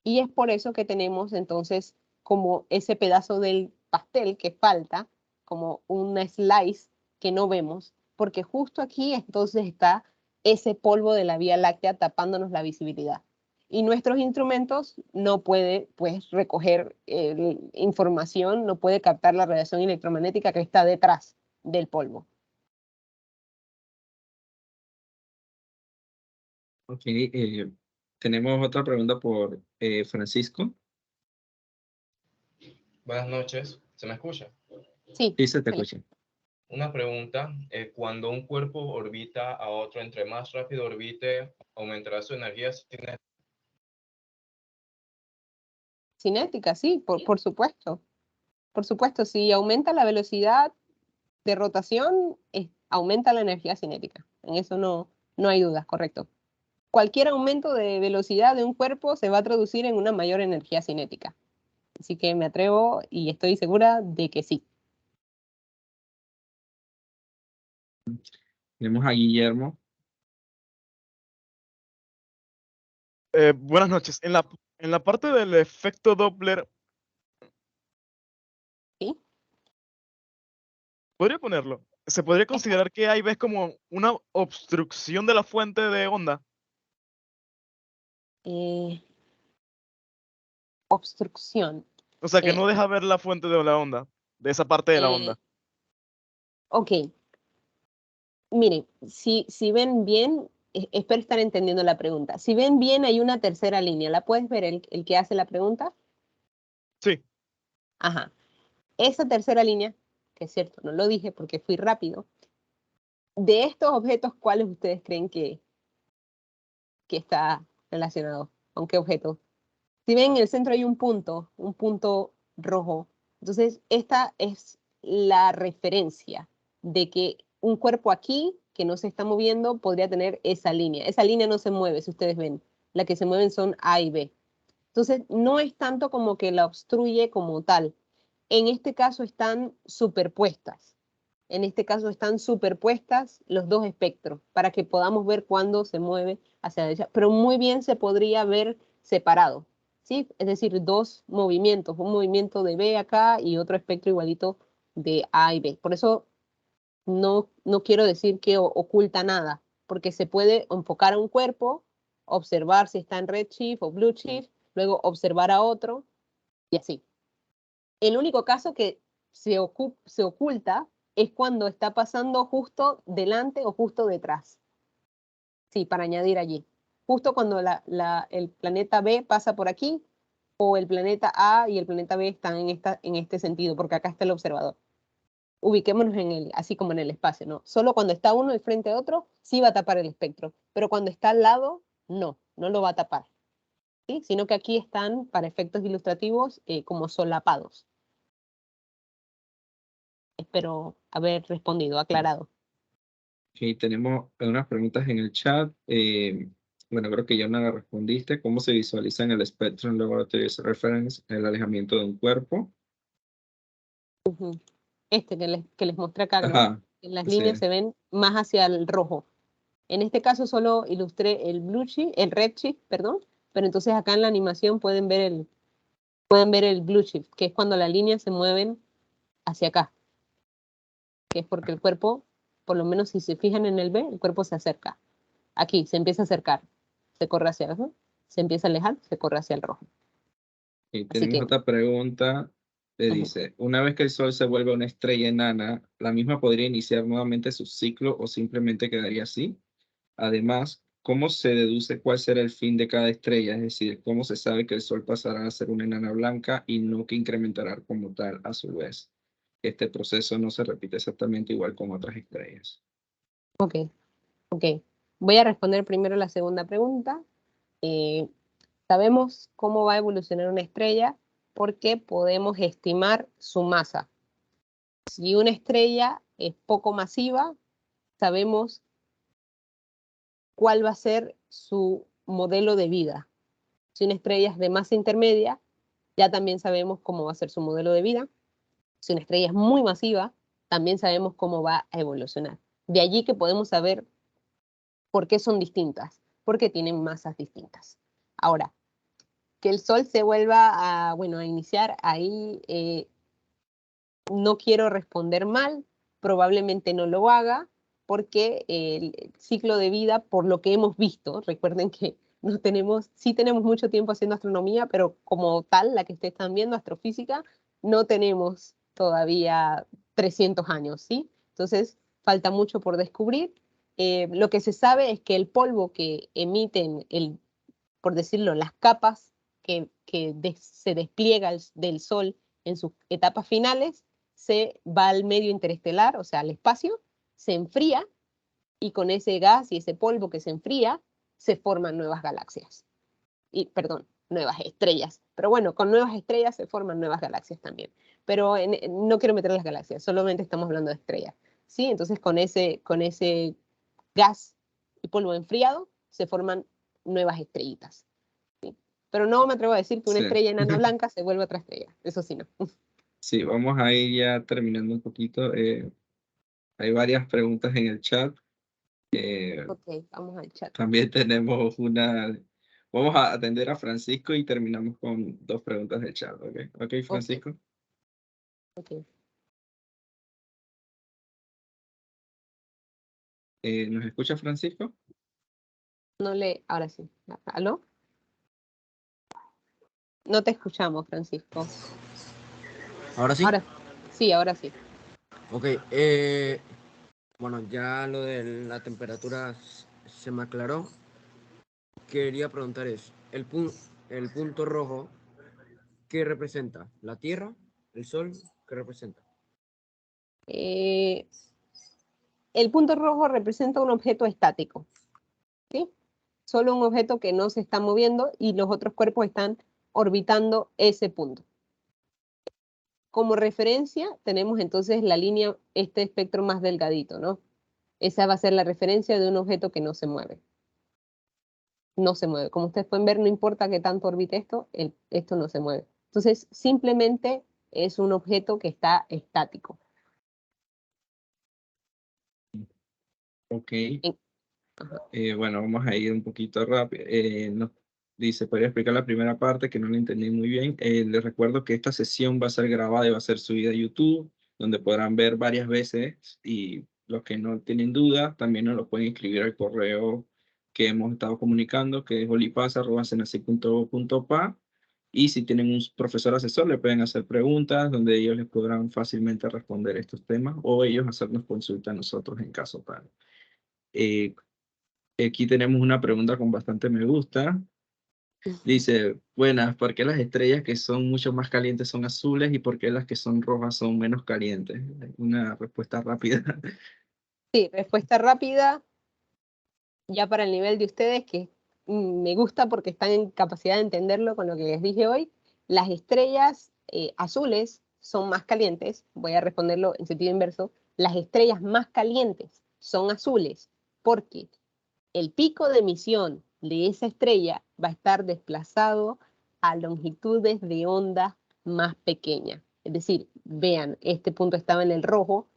[SPEAKER 2] Y es por eso que tenemos entonces como ese pedazo del pastel que falta, como una slice que no vemos, porque justo aquí entonces está ese polvo de la Vía Láctea tapándonos la visibilidad. Y nuestros instrumentos no puede pues recoger información, no puede captar la radiación electromagnética que está detrás del polvo.
[SPEAKER 1] Ok, tenemos otra pregunta por Francisco.
[SPEAKER 5] Buenas noches, ¿se me escucha?
[SPEAKER 2] Sí,
[SPEAKER 1] Sí, se te escucha.
[SPEAKER 5] Una pregunta, cuando un cuerpo orbita a otro, entre más rápido orbite, aumentará su energía cinética.
[SPEAKER 2] cinética, sí, por supuesto. Por supuesto, si aumenta la velocidad de rotación, aumenta la energía cinética. En eso no hay dudas, correcto. Cualquier aumento de velocidad de un cuerpo se va a traducir en una mayor energía cinética. Así que me atrevo y estoy segura de que sí.
[SPEAKER 1] Tenemos a Guillermo.
[SPEAKER 3] Buenas noches. En la parte del efecto Doppler,
[SPEAKER 2] ¿Sí?
[SPEAKER 3] ¿podría ponerlo? ¿Se podría considerar que ahí ves como una obstrucción de la fuente de onda?
[SPEAKER 2] Obstrucción.
[SPEAKER 3] O sea, que
[SPEAKER 2] Eh,
[SPEAKER 3] no deja ver la fuente de la onda, de esa parte de la
[SPEAKER 2] eh,
[SPEAKER 3] onda.
[SPEAKER 2] ok, miren, si ven bien, espero estar entendiendo la pregunta. Si ven bien, hay una tercera línea. ¿La puedes ver el que hace la pregunta?
[SPEAKER 3] Sí.
[SPEAKER 2] Ajá. Esa tercera línea, que es cierto, no lo dije porque fui rápido, de estos objetos, ¿cuáles ustedes creen que está relacionado? ¿Con qué objeto? Si ven, en el centro hay un punto rojo. Entonces, esta es la referencia de que un cuerpo aquí, que no se está moviendo, podría tener esa línea. Esa línea no se mueve, si ustedes ven. Las que se mueven son A y B. Entonces, no es tanto como que la obstruye como tal. En este caso están superpuestas. En este caso están superpuestas los dos espectros para que podamos ver cuándo se mueve hacia la derecha, pero muy bien se podría ver separado, ¿sí? Es decir, dos movimientos, un movimiento de B acá y otro espectro igualito de A y B. Por eso no quiero decir que oculta nada, porque se puede enfocar a un cuerpo, observar si está en redshift o blueshift, luego observar a otro y así. El único caso que se oculta es cuando está pasando justo delante o justo detrás. Sí, para añadir allí. Justo cuando el planeta B pasa por aquí, o el planeta A y el planeta B están en este sentido, porque acá está el observador. Ubiquémonos así como en el espacio, ¿no? Solo cuando está uno de frente a otro, sí va a tapar el espectro, pero cuando está al lado, no lo va a tapar. ¿Sí? Sino que aquí están, para efectos ilustrativos, como solapados. Espero haber respondido, aclarado.
[SPEAKER 1] Ok, tenemos unas preguntas en el chat. Bueno, creo que ya no la respondiste. ¿Cómo se visualiza en el Spectrum Laboratory Reference el alejamiento de un cuerpo?
[SPEAKER 2] Que les mostré acá, ¿no?
[SPEAKER 1] Ajá,
[SPEAKER 2] En las
[SPEAKER 1] así
[SPEAKER 2] líneas
[SPEAKER 1] es.
[SPEAKER 2] se ven más hacia el rojo. En este caso solo ilustré el redshift, perdón, pero entonces acá en la animación pueden ver el blueshift, que es cuando las líneas se mueven hacia acá, que es porque el cuerpo, por lo menos si se fijan en el B, el cuerpo se acerca. Aquí se empieza a acercar, se corre hacia el rojo, se empieza a alejar, se corre hacia el rojo.
[SPEAKER 1] Y
[SPEAKER 2] Así
[SPEAKER 1] tenemos
[SPEAKER 2] que,
[SPEAKER 1] otra pregunta. Le
[SPEAKER 2] ujú.
[SPEAKER 1] dice, una vez que el Sol se vuelve una estrella enana, ¿la misma podría iniciar nuevamente su ciclo o simplemente quedaría así? Además, ¿cómo se deduce cuál será el fin de cada estrella? Es decir, ¿cómo se sabe que el Sol pasará a ser una enana blanca y no que incrementará como tal a su vez? Este proceso no se repite exactamente igual con otras estrellas.
[SPEAKER 2] Ok. Voy a responder primero la segunda pregunta. Sabemos cómo va a evolucionar una estrella porque podemos estimar su masa. Si una estrella es poco masiva, sabemos cuál va a ser su modelo de vida. Si una estrella es de masa intermedia, ya también sabemos cómo va a ser su modelo de vida. Si una estrella es muy masiva, también sabemos cómo va a evolucionar. De allí que podemos saber por qué son distintas, porque tienen masas distintas. Ahora, que el Sol se vuelva a iniciar ahí, no quiero responder mal, probablemente no lo haga, porque el ciclo de vida, por lo que hemos visto, recuerden que sí tenemos mucho tiempo haciendo astronomía, pero como tal, la que ustedes están viendo, astrofísica, no tenemos todavía 300 años, ¿sí? Entonces, falta mucho por descubrir. Lo que se sabe es que el polvo que emiten, por decirlo, las capas se despliega del Sol en sus etapas finales, se va al medio interestelar, o sea, al espacio, se enfría y con ese gas y ese polvo que se enfría, se forman nuevas galaxias. Perdón, nuevas estrellas. Pero bueno, con nuevas estrellas se forman nuevas galaxias también. Pero no quiero meter las galaxias, solamente estamos hablando de estrellas. ¿Sí? Entonces con ese gas y polvo enfriado se forman nuevas estrellitas. ¿Sí? Pero no me atrevo a decir que una
[SPEAKER 1] Sí.
[SPEAKER 2] estrella enana blanca se vuelve otra estrella. Eso sí, no.
[SPEAKER 1] Sí, vamos a ir ya terminando un poquito. Hay varias preguntas en el chat.
[SPEAKER 2] Ok, vamos al chat.
[SPEAKER 1] También tenemos una. Vamos a atender a Francisco y terminamos con 2 preguntas del chat. ¿Ok, Francisco?
[SPEAKER 2] Ok.
[SPEAKER 1] ¿Nos escucha Francisco?
[SPEAKER 2] Ahora sí. ¿Aló? No te escuchamos, Francisco.
[SPEAKER 11] ¿Ahora sí?
[SPEAKER 2] Ahora sí, ahora sí.
[SPEAKER 11] Ok, bueno, ya lo de la temperatura se me aclaró. Quería preguntar el punto rojo, ¿qué representa? ¿La Tierra? ¿El Sol? ¿Qué representa?
[SPEAKER 2] El punto rojo representa un objeto estático, ¿sí? Solo un objeto que no se está moviendo y los otros cuerpos están orbitando ese punto. Como referencia tenemos entonces la línea, este espectro más delgadito, ¿no? Esa va a ser la referencia de un objeto que no se mueve. No se mueve. Como ustedes pueden ver, no importa qué tanto orbite esto, esto no se mueve. Entonces, simplemente es un objeto que está estático.
[SPEAKER 1] Ok.
[SPEAKER 2] Ajá.
[SPEAKER 1] Bueno, vamos a ir un poquito rápido. Nos dice, podría explicar la primera parte que no la entendí muy bien. Les recuerdo que esta sesión va a ser grabada y va a ser subida a YouTube, donde podrán ver varias veces y los que no tienen duda también nos lo pueden escribir al correo que hemos estado comunicando, que es olipaz@cenasi.pa. Y si tienen un profesor asesor, le pueden hacer preguntas donde ellos les podrán fácilmente responder estos temas o ellos hacernos consulta a nosotros en caso tal. Aquí tenemos una pregunta con bastante me gusta. Dice, buenas, ¿por qué las estrellas que son mucho más calientes son azules y por qué las que son rojas son menos calientes? Una respuesta rápida.
[SPEAKER 2] Sí, respuesta rápida, ya para el nivel de ustedes, que me gusta porque están en capacidad de entenderlo con lo que les dije hoy. Las estrellas azules son más calientes, voy a responderlo en sentido inverso, las estrellas más calientes son azules porque el pico de emisión de esa estrella va a estar desplazado a longitudes de onda más pequeñas. Es decir, vean, este punto estaba en el rojo,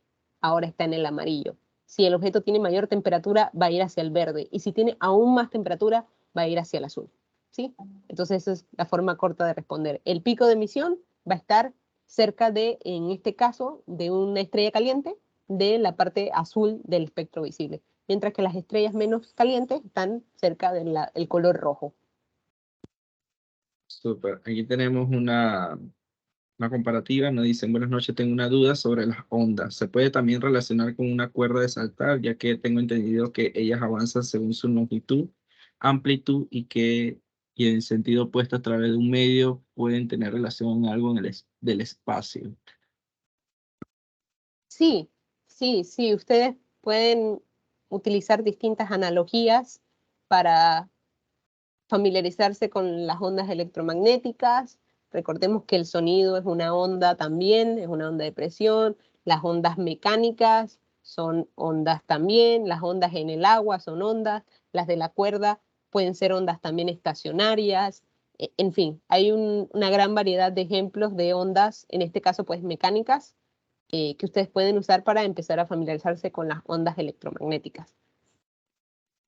[SPEAKER 2] ahora está en el amarillo. Si el objeto tiene mayor temperatura, va a ir hacia el verde. Y si tiene aún más temperatura, va a ir hacia el azul. ¿Sí? Entonces, esa es la forma corta de responder. El pico de emisión va a estar cerca de, en este caso, de una estrella caliente, de la parte azul del espectro visible, mientras que las estrellas menos calientes están cerca del color rojo.
[SPEAKER 1] Súper. Aquí tenemos una comparativa. Nos dicen, buenas noches, tengo una duda sobre las ondas. ¿Se puede también relacionar con una cuerda de saltar, ya que tengo entendido que ellas avanzan según su longitud, amplitud y en sentido opuesto a través de un medio pueden tener relación en algo del espacio?
[SPEAKER 2] Sí, sí, ustedes pueden utilizar distintas analogías para familiarizarse con las ondas electromagnéticas. Recordemos que el sonido es una onda también, es una onda de presión. Las ondas mecánicas son ondas también. Las ondas en el agua son ondas. Las de la cuerda pueden ser ondas también estacionarias. En fin, hay una gran variedad de ejemplos de ondas, en este caso pues mecánicas, que ustedes pueden usar para empezar a familiarizarse con las ondas electromagnéticas,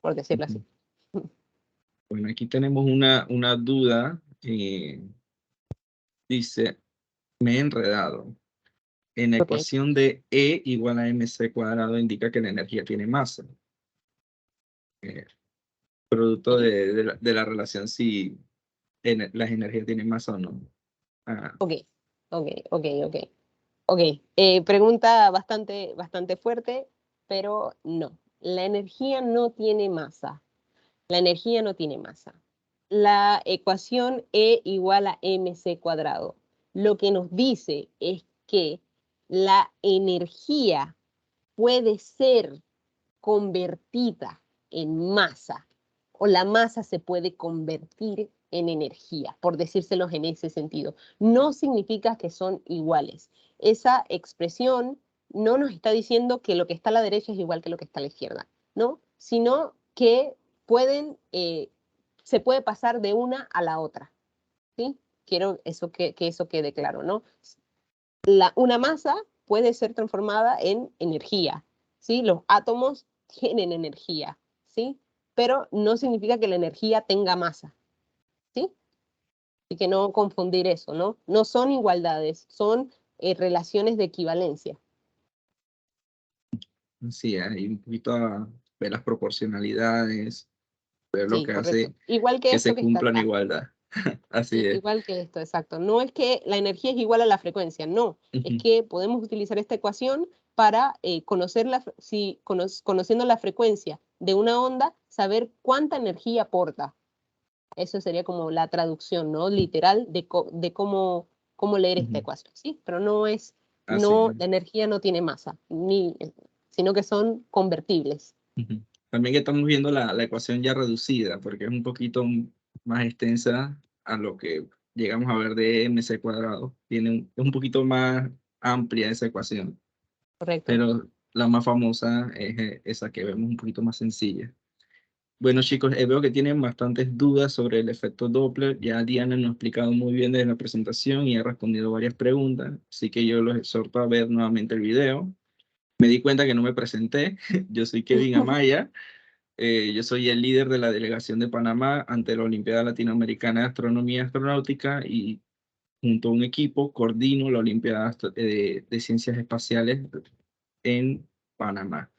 [SPEAKER 2] por decirlo así.
[SPEAKER 1] Bueno, aquí tenemos una duda. Dice, me he enredado. En la
[SPEAKER 2] Ok.
[SPEAKER 1] ecuación de E igual a mc cuadrado indica que la energía tiene masa. Producto de la relación si las energías tienen masa o no. Ah,
[SPEAKER 2] Ok, ok. Pregunta bastante fuerte, pero no. La energía no tiene masa. La energía no tiene masa. La ecuación E igual a mc cuadrado lo que nos dice es que la energía puede ser convertida en masa o la masa se puede convertir en energía, por decírselos en ese sentido. No significa que son iguales. Esa expresión no nos está diciendo que lo que está a la derecha es igual que lo que está a la izquierda, ¿no? Sino que se puede pasar de una a la otra, ¿sí? Quiero que eso quede claro, ¿no? Una masa puede ser transformada en energía, ¿sí? Los átomos tienen energía, ¿sí? Pero no significa que la energía tenga masa, ¿sí? Y que no confundir eso, ¿no? No son igualdades, son relaciones de equivalencia.
[SPEAKER 1] sí, hay un poquito a ver las proporcionalidades, ver lo
[SPEAKER 2] Sí,
[SPEAKER 1] que
[SPEAKER 2] correcto.
[SPEAKER 1] hace
[SPEAKER 2] Igual que
[SPEAKER 1] que
[SPEAKER 2] esto
[SPEAKER 1] se
[SPEAKER 2] que está
[SPEAKER 1] cumplan
[SPEAKER 2] acá.
[SPEAKER 1] igualdad. Así es.
[SPEAKER 2] Igual que esto, exacto. No es que la energía es igual a la frecuencia, no. Es
[SPEAKER 1] Ujú.
[SPEAKER 2] que podemos utilizar esta ecuación para conocer conociendo la frecuencia de una onda, saber cuánta energía aporta. Eso sería como la traducción, ¿no? Literal de cómo leer esta
[SPEAKER 1] Ujú.
[SPEAKER 2] ecuación, ¿sí? Pero no es,
[SPEAKER 1] Así
[SPEAKER 2] no,
[SPEAKER 1] es.
[SPEAKER 2] la energía no tiene masa, sino que son convertibles.
[SPEAKER 1] Ujú. También estamos viendo la ecuación ya reducida, porque es un poquito más extensa a lo que llegamos a ver de mc cuadrado. Es un poquito más amplia esa ecuación,
[SPEAKER 2] Correcto.
[SPEAKER 1] pero la más famosa es esa que vemos un poquito más sencilla. Bueno, chicos, veo que tienen bastantes dudas sobre el efecto Doppler. Ya Diana nos ha explicado muy bien desde la presentación y ha respondido varias preguntas, así que yo los exhorto a ver nuevamente el video. Me di cuenta que no me presenté. Yo soy Kevin Amaya. Yo soy el líder de la delegación de Panamá ante la Olimpiada Latinoamericana de Astronomía y Astronáutica y junto a un equipo coordino la Olimpiada de Ciencias Espaciales en Panamá,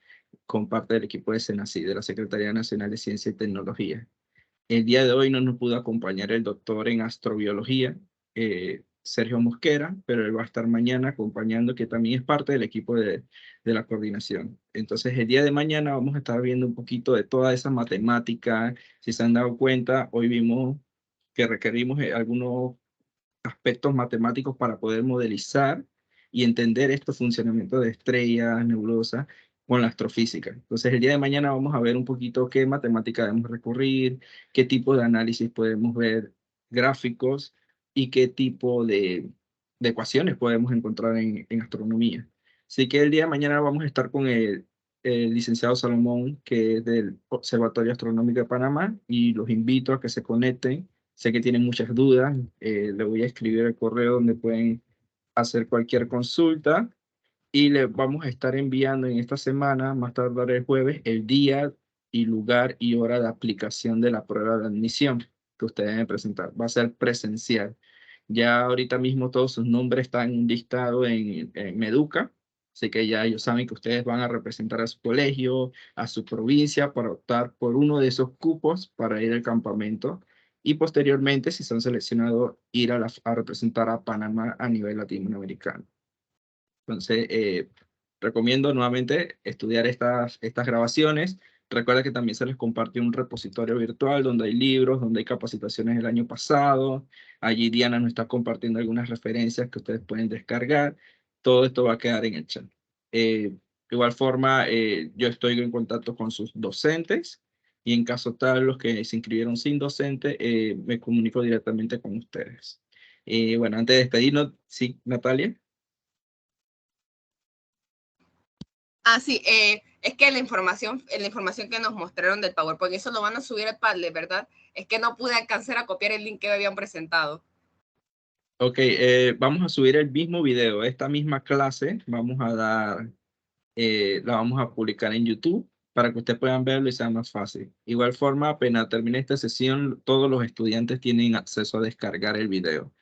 [SPEAKER 1] con parte del equipo de SENACI, de la Secretaría Nacional de Ciencia y Tecnología. El día de hoy no nos pudo acompañar el doctor en astrobiología, Sergio Mosquera, pero él va a estar mañana acompañando, que también es parte del equipo de la coordinación. Entonces, el día de mañana vamos a estar viendo un poquito de toda esa matemática. Si se han dado cuenta, hoy vimos que requerimos algunos aspectos matemáticos para poder modelizar y entender estos funcionamientos de estrellas, nebulosas, con la astrofísica. Entonces, el día de mañana vamos a ver un poquito qué matemática debemos recurrir, qué tipo de análisis podemos ver, gráficos y qué tipo de ecuaciones podemos encontrar en astronomía. Así que el día de mañana vamos a estar con el licenciado Salomón, que es del Observatorio Astronómico de Panamá, y los invito a que se conecten. Sé que tienen muchas dudas. Le voy a escribir el correo donde pueden hacer cualquier consulta y le vamos a estar enviando en esta semana, más tardar el jueves, el día y lugar y hora de aplicación de la prueba de admisión que ustedes deben presentar. Va a ser presencial. Ya ahorita mismo todos sus nombres están listados en Meduca, así que ya ellos saben que ustedes van a representar a su colegio, a su provincia, para optar por uno de esos cupos para ir al campamento y posteriormente, si son seleccionados, ir a representar a Panamá a nivel latinoamericano. Entonces, recomiendo nuevamente estudiar estas grabaciones. Recuerda que también se les compartió un repositorio virtual donde hay libros, donde hay capacitaciones del año pasado. Allí Diana nos está compartiendo algunas referencias que ustedes pueden descargar. Todo esto va a quedar en el chat. De igual forma, yo estoy en contacto con sus docentes y en caso tal, los que se inscribieron sin docente, me comunico directamente con ustedes. Bueno, antes de despedirnos, sí, Natalia.
[SPEAKER 10] Ah, sí, es que la información que nos mostraron del PowerPoint, eso lo van a subir al Padlet, ¿verdad? Es que no pude alcanzar a copiar el link que me habían presentado.
[SPEAKER 1] Ok, vamos a subir el mismo video, esta misma clase, la vamos a publicar en YouTube para que ustedes puedan verlo y sea más fácil. Igual forma, apenas termine esta sesión, todos los estudiantes tienen acceso a descargar el video.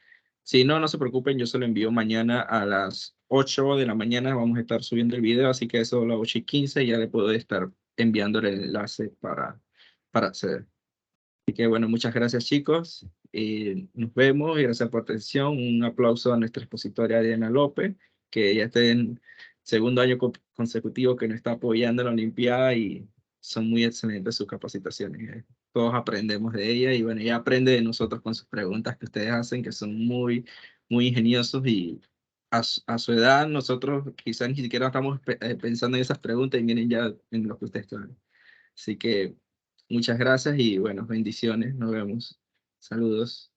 [SPEAKER 1] Si no, no se preocupen, yo se lo envío mañana a las 8 de la mañana, vamos a estar subiendo el video, así que eso a las 8:15 ya le puedo estar enviando el enlace para acceder. Así que bueno, muchas gracias chicos. Nos vemos y gracias por la atención. Un aplauso a nuestra expositora Diana López, que ya está en segundo año consecutivo que nos está apoyando en la Olimpiada y son muy excelentes sus capacitaciones. Todos aprendemos de ella y bueno, ella aprende de nosotros con sus preguntas que ustedes hacen, que son muy, muy ingeniosos y a su edad nosotros quizás ni siquiera estamos pensando en esas preguntas y miren ya en lo que ustedes están. Así que muchas gracias y bueno, bendiciones. Nos vemos. Saludos.